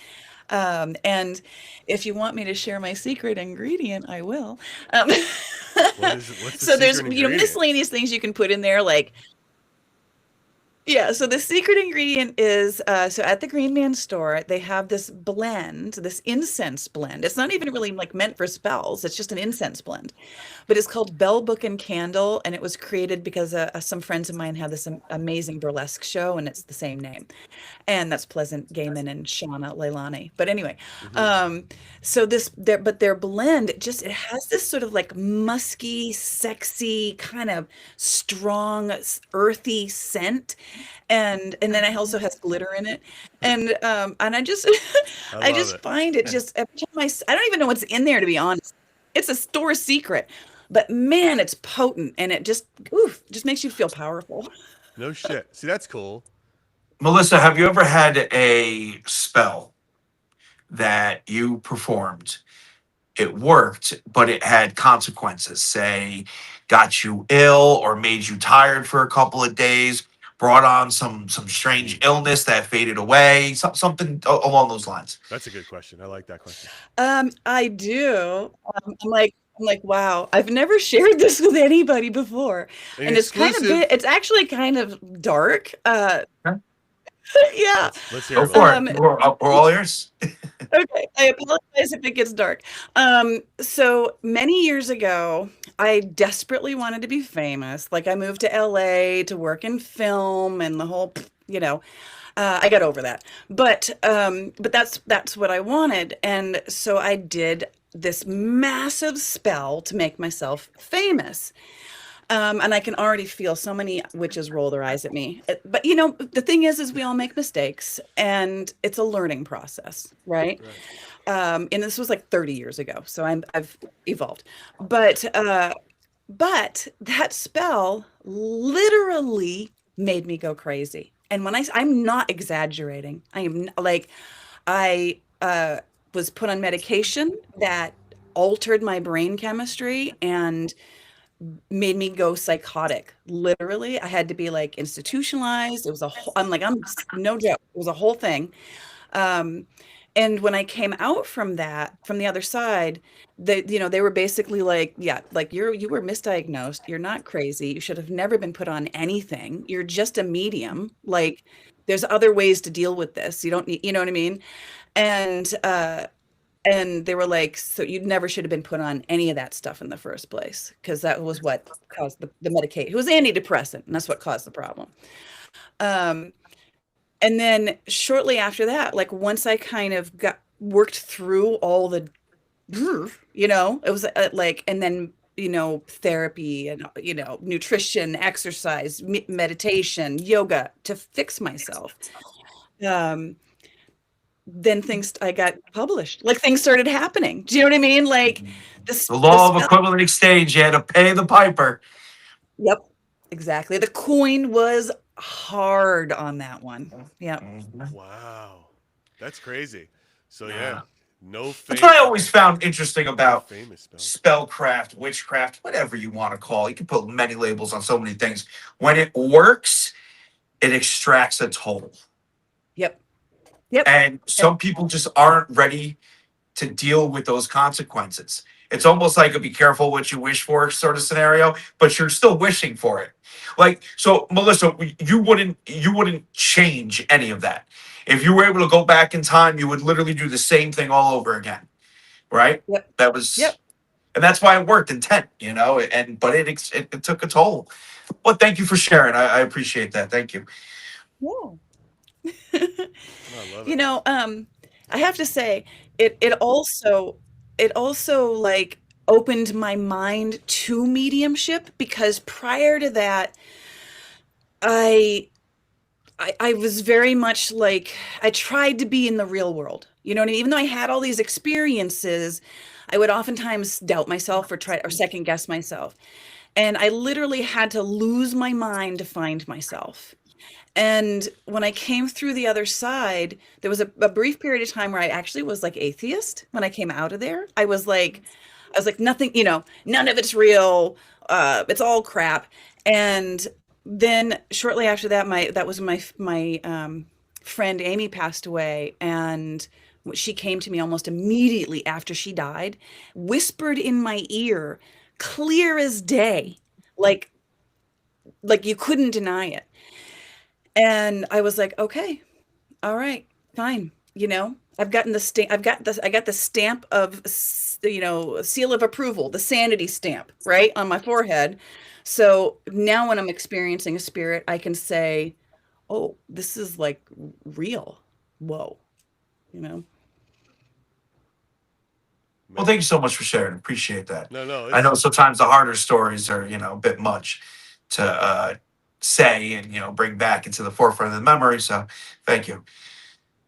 And if you want me to share my secret ingredient, I will. Um, What's the so there's secret ingredient? miscellaneous things you can put in there, like, yeah, so the secret ingredient is, so at the Green Man store, they have this blend, this incense blend. It's not even really like meant for spells. It's just an incense blend, but it's called Bell Book and Candle, and it was created because some friends of mine have this amazing burlesque show, and it's the same name, and that's Pleasant Gaiman and Shauna Leilani. But anyway, um, so but their blend, it has this sort of like musky, sexy, kind of strong, earthy scent, and then it also has glitter in it, and I just I I love just it. find it just every time I don't even know what's in there, to be honest. It's a store secret, but man, it's potent, and it just makes you feel powerful. No shit. See, that's cool. Melissa, have you ever had a spell that you performed? It worked, but it had consequences. Say, got you ill or made you tired for a couple of days, brought on some strange illness that faded away, something along those lines. That's a good question. I like that question. I do. I'm like, wow, I've never shared this with anybody before, An and exclusive. it's actually kind of dark. Okay. Yeah. Let's hear Go about for it. Um, it. We're all ears. Okay, I apologize if it gets dark. So many years ago, I desperately wanted to be famous. Like, I moved to LA to work in film and the whole, I got over that. But that's what I wanted. And so I did this massive spell to make myself famous. And I can already feel so many witches roll their eyes at me. But the thing is we all make mistakes, and it's a learning process, right? Right. And this was like 30 years ago, so I've evolved. But that spell literally made me go crazy. And I'm not exaggerating. Like, I was put on medication that altered my brain chemistry and made me go psychotic. Literally, I had to be like institutionalized. It was a whole, I'm no joke. It was a whole thing. Um, and when I came out from that, from the other side, they were basically like, yeah, like you were misdiagnosed. You're not crazy. You should have never been put on anything. You're just a medium. Like, there's other ways to deal with this. You don't need, you know what I mean? And and they were like, so you never should have been put on any of that stuff in the first place, because that was what caused the medication. It was antidepressant, and that's what caused the problem. Um, and then shortly after that, like, once I kind of got worked through all the, it was like, and then, therapy and, nutrition, exercise, meditation, yoga to fix myself. Um, then I got published. Like, things started happening. Do you know what I mean? Like, The law of spell. equivalent exchange. You had to pay the piper. Yep, exactly. The coin was hard on that one. Yeah. Wow. That's crazy. So yeah, Yeah. no fame. That's what I always found interesting no about famous spell. spellcraft, witchcraft, whatever you want to call it. You can put many labels on so many things. When it works, it extracts a toll. Yep. Yep. And some people just aren't ready to deal with those consequences. It's almost like a be careful what you wish for sort of scenario, but you're still wishing for it. Like, so Melissa, you wouldn't change any of that. If you were able to go back in time, you would literally do the same thing all over again. right? Yep. That was, Yep. and that's why it worked in 10, but it took a toll. Well, thank you for sharing. I appreciate that. Thank you. Yeah. I love You it. know, I have to say, it also like opened my mind to mediumship, because prior to that, I I was very much like, I tried to be in the real world. You know what I mean? Even though I had all these experiences, I would oftentimes doubt myself or try or second guess myself. And I literally had to lose my mind to find myself. And when I came through the other side, there was a brief period of time where I actually was like atheist when I came out of there. I was like, nothing, none of it's real. It's all crap. And then shortly after that, that was my friend Amy passed away, and she came to me almost immediately after she died, whispered in my ear, clear as day, like you couldn't deny it. And I was like, okay, all right, fine. I got the stamp of, seal of approval, the sanity stamp, right, on my forehead. So now when I'm experiencing a spirit, I can say, oh, this is like real. Whoa, you know? Well, Man. thank you so much for sharing. Appreciate that. No, I know it's sometimes the harder stories are, a bit much to say and, bring back into the forefront of the memory. So thank you.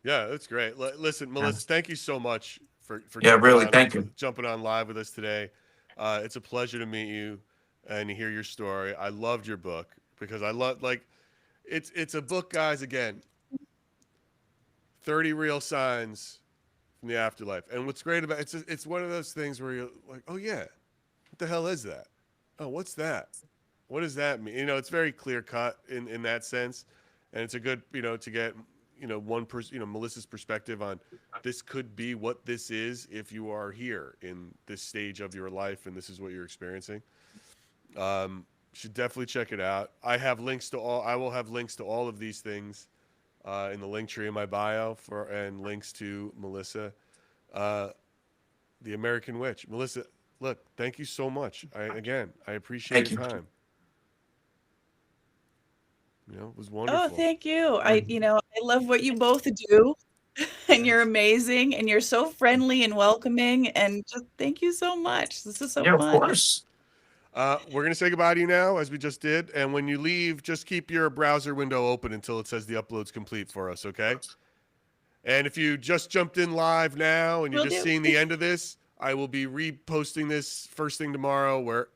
yeah, that's great. Listen, Yeah, Melissa, thank you so much for yeah, really. Thank you. jumping on live with us today. It's a pleasure to meet you and hear your story. I loved your book because I love like it's a book, guys. Again, 30 real signs from the afterlife. And what's great about it's one of those things where you're like, oh yeah, what the hell is that? Oh, what's that? What does that mean? It's very clear cut in that sense, and it's a good to get one person Melissa's perspective on this could be what this is if you are here in this stage of your life and this is what you're experiencing. Should definitely check it out. I will have links to all of these things in the link tree in my bio and links to Melissa, the American Witch. Melissa, look, thank you so much. I appreciate Thank your you. time. It was Oh, wonderful. thank you. I love what you both do, and you're Thanks. amazing, and you're so friendly and welcoming, and just thank you so much. This is so Yeah, of fun. course. We're gonna say goodbye to you now, as we just did, and when you leave, just keep your browser window open until it says the upload's complete for us, okay? And if you just jumped in live now and you're Will just do. seeing the end of this, I will be reposting this first thing tomorrow, where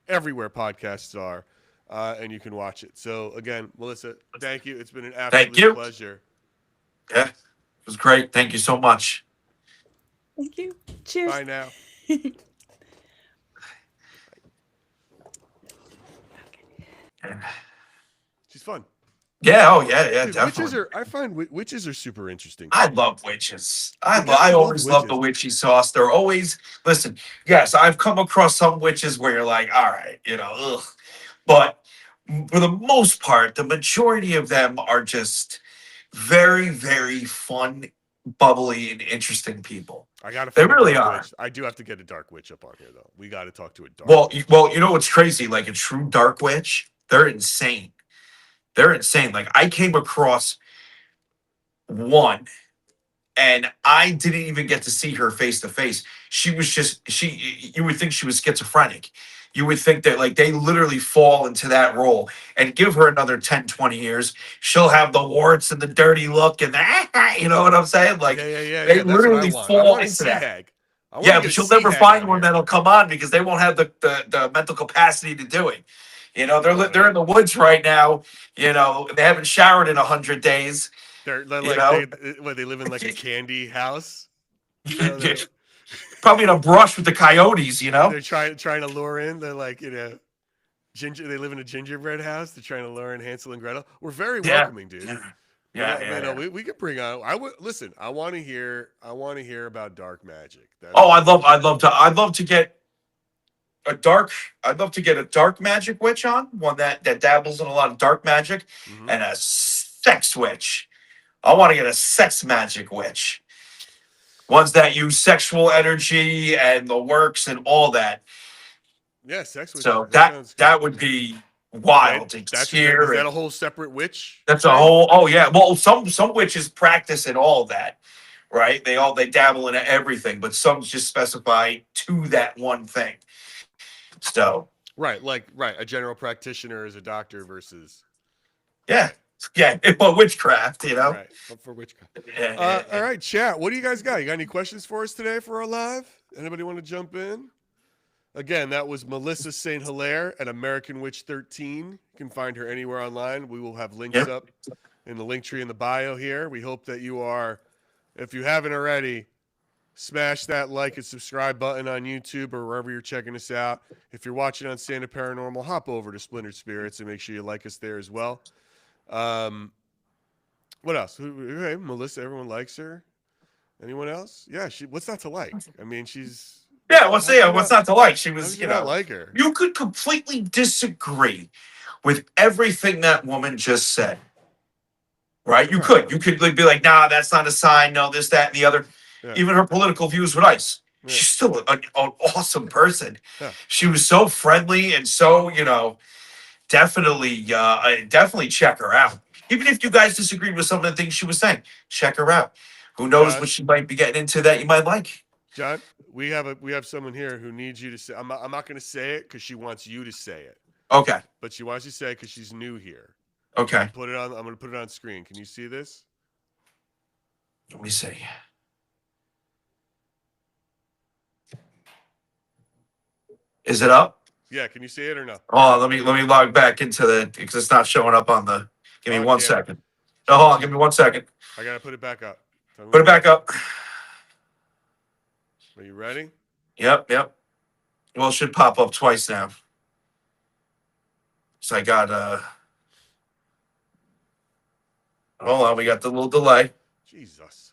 everywhere podcasts are, and you can watch it. So again, Melissa, thank you. It's been an Thank absolute you. pleasure. Yeah, it was great. Thank you so much. Thank you. Cheers. Bye now. She's fun. Yeah. Oh, yeah. Yeah. Dude, Definitely. I find witches are super interesting. I To me. love witches. You gotta I love always love the witches. witchy sauce. They're always, listen. Yes, I've come across some witches where you're like, all right, ugh. But for the most part, the majority of them are just very, very fun, bubbly, and interesting people. I gotta They find a really dark are. witch. I do have to get a dark witch up on here, though. We got to talk to a dark Well, witch. you know what's crazy? Like a true dark witch, they're insane. They're insane. Like I came across one, and I didn't even get to see her face to face. You would think she was schizophrenic. You would think that like they literally fall into that role, and give her another 10, 20 years. She'll have the warts and the dirty look and you know what I'm saying? Like they That's what I literally want. I fall want a into sea that. hag. I want to Yeah, get a but you'll sea never hag find on one here. that'll come on because they won't have the mental capacity to do it. They're in Right. the woods right now. They haven't showered in 100 days. They're You like know, they live in like a candy house. They're probably in a brush with the coyotes. they're trying to lure in. They're like ginger. They live in a gingerbread house. They're trying to lure in Hansel and Gretel. We're very Yeah, welcoming, dude. yeah, yeah, yeah. We could bring on. I would listen. I want to hear. I want to hear about dark magic. Oh, I'd love to get a dark. I'd love to get a dark magic witch on one that dabbles in a lot of dark magic, Mm-hmm. and a sex witch. I want to get a sex magic witch. ones that use sexual energy and the works and all that. Yeah, sex witch. So sounds that good. would be wild to Is hear. that a whole separate witch? That's a thing? whole. Oh yeah. Well, some witches practice in all that, right? They dabble in everything, but some just specify to that one thing. So Right, a general practitioner is a doctor versus yeah, but witchcraft, right, but for witchcraft. Yeah. All right, chat. What do you guys got? You got any questions for us today for our live? Anybody want to jump in? Again, that was Melissa St. Hilaire at American Witch 13. You can find her anywhere online. We will have links up in the link tree in the bio here. We hope that you are, if you haven't already, smash that like and subscribe button on YouTube or wherever you're checking us out. If you're watching on Stand Up Paranormal, hop over to Splintered Spirits and make sure you like us there as well. What else? Okay, Melissa, everyone likes her. Anyone else? Yeah, what's not to like? I mean, she's... Yeah, what's not to like? She was, not like her. You could completely disagree with everything that woman just said. Right? You could be like, nah, that's not a sign. No, this, that, and the other. Yeah. Even her political views with ICE. Yeah. She's still an awesome person. Yeah. She was so friendly and so, definitely check her out. Even if you guys disagreed with some of the things she was saying, check her out. Who knows what she might be getting into that you might like. John, we have someone here who needs you to say. I'm not going to say it because she wants you to say it. Okay. But she wants you to say it because she's new here. Okay. Put it on. I'm going to put it on screen. Can you see this? Let me see. Is it up? Yeah. Can you see it or no? Oh, let me log back into the because it's not showing up on the. Give me 1 second. Oh, hold on. Give me 1 second. I gotta put it back up. Put it back up. Are you ready? Yep. Well, it should pop up twice now. So I got hold on, we got the little delay. Jesus.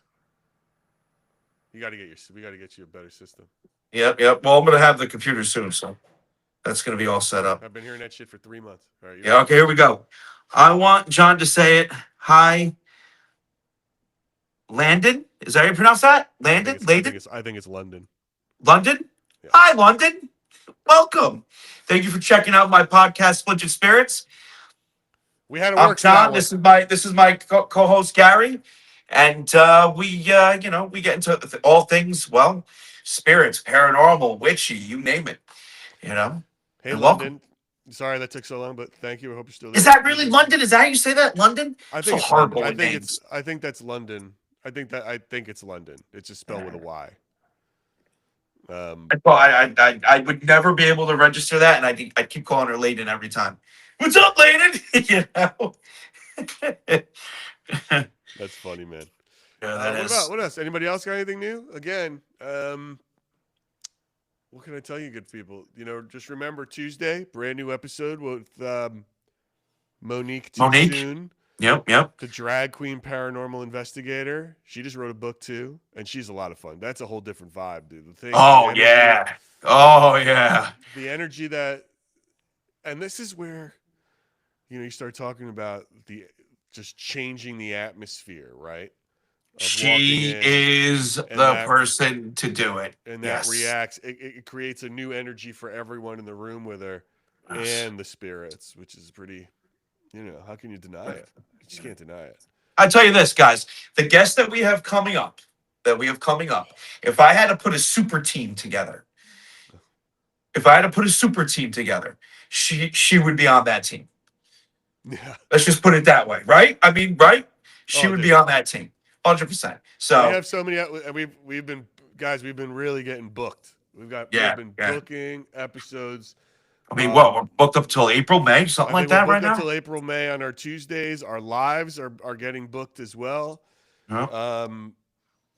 We gotta get you a better system. Yep. Well, I'm gonna have the computer soon, so that's gonna be all set up. I've been hearing that shit for 3 months. All right. Yeah, okay, here we go. I want John to say it. Hi, Landon. Is that how you pronounce that? Landon? I think it's London. London? Yeah. Hi, London. Welcome. Thank you for checking out my podcast, Splintered Spirits. We had to I'm work. John. This is my co-host Gary, and we get into all things. Well, spirits, paranormal, witchy, you name it. Hey, And London. welcome. Sorry that took so long, but thank you. I hope you're still there. Is that really London? Is that how you say that? London? I think so horrible. I think that's London. I think it's London. It's just spelled with a Y. I would never be able to register that, and I keep calling her Layden every time. What's up, Layden? That's funny, man. Yeah, what else? Anybody else got anything new? Again, what can I tell you, good people? Just remember Tuesday, brand new episode with Monique Soon. Yep. The drag queen paranormal investigator. She just wrote a book too, and she's a lot of fun. That's a whole different vibe, dude. Oh yeah. The energy that, and this is where, you start talking about just changing the atmosphere, right? She is the person to do it. And that reacts. It creates a new energy for everyone in the room with her and the spirits, which is pretty, how can you deny it? You just can't deny it. I tell you this, guys, the guests that we have coming up, if I had to put a super team together, she would be on that team. Yeah. Let's just put it that way, right? I mean, right? She would be on that team. 100%. So we have so many. We've been really getting booked. We've been booking episodes. I mean, we're booked up till April, May, something like that right now. Until April, May on our Tuesdays. Our lives are getting booked as well. Yeah.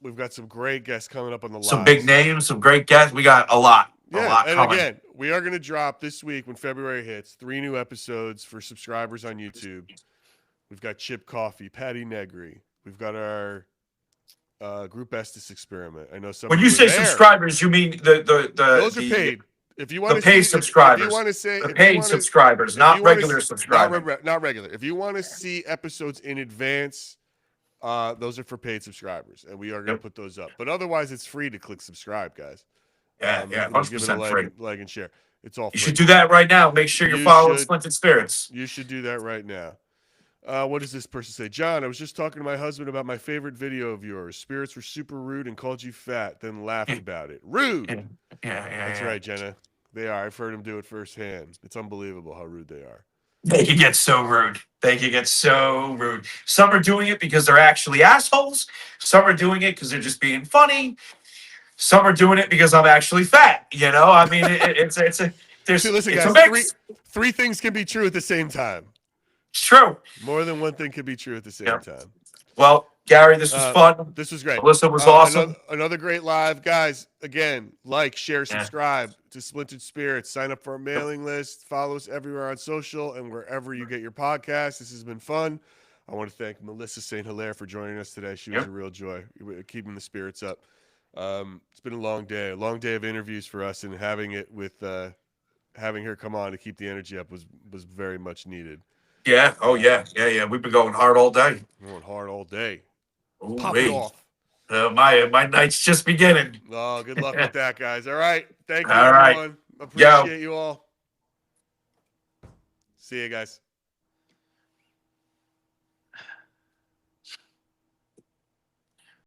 We've got some great guests coming up on the live. Some big names, some great guests. We got a lot. Yeah, and coming. Again, we are going to drop this week when February hits 3 new episodes for subscribers on YouTube. We've got Chip Coffee, Patty Negri. We've got our Group Estes experiment. I know some. When you say subscribers, you mean those are paid. If you want the paid subscribers, the paid subscribers, not regular subscribers. Not regular. If you want to see episodes in advance, Those are for paid subscribers, and we are going to Yep. put those up. But otherwise, it's free to click subscribe, guys. Yeah, yeah, You know, give it a 100% free. like and share. It's all You free. should do that right now. Make sure you're You following should. Splinted Spirits. You should do that right now. What does this person say? John, I was just talking to my husband about my favorite video of yours. Spirits were super rude and called you fat, then laughed about it. Rude. Yeah. That's right, Jenna. They are. I've heard them do it firsthand. It's unbelievable how rude they are. They can get so rude. They can get so rude. Some are doing it because they're actually assholes. Some are doing it because they're just being funny. Some are doing it because I'm actually fat. You know, I mean, it's a there's See, listen, it's guys. a mix. Three things can be true at the same time. It's true. More than one thing can be true at the same time. Well, Gary, this was fun. This was great. Alyssa was awesome. Another great live. Guys, again, like, share, subscribe to Splintered Spirits. Sign up for our mailing list. Follow us everywhere on social and wherever you get your podcasts. This has been fun. I want to thank Melissa St. Hilaire for joining us today. She was a real joy, keeping the spirits up. It's been a long day of interviews for us, and having it with having her come on to keep the energy up was very much needed. Yeah. Oh, yeah. We've been going hard all day. Going hard all day. Ooh, Pop it off. My night's just beginning. Oh, good luck with that, guys. All right. Thank you, All right. everyone. Appreciate you all. See you guys.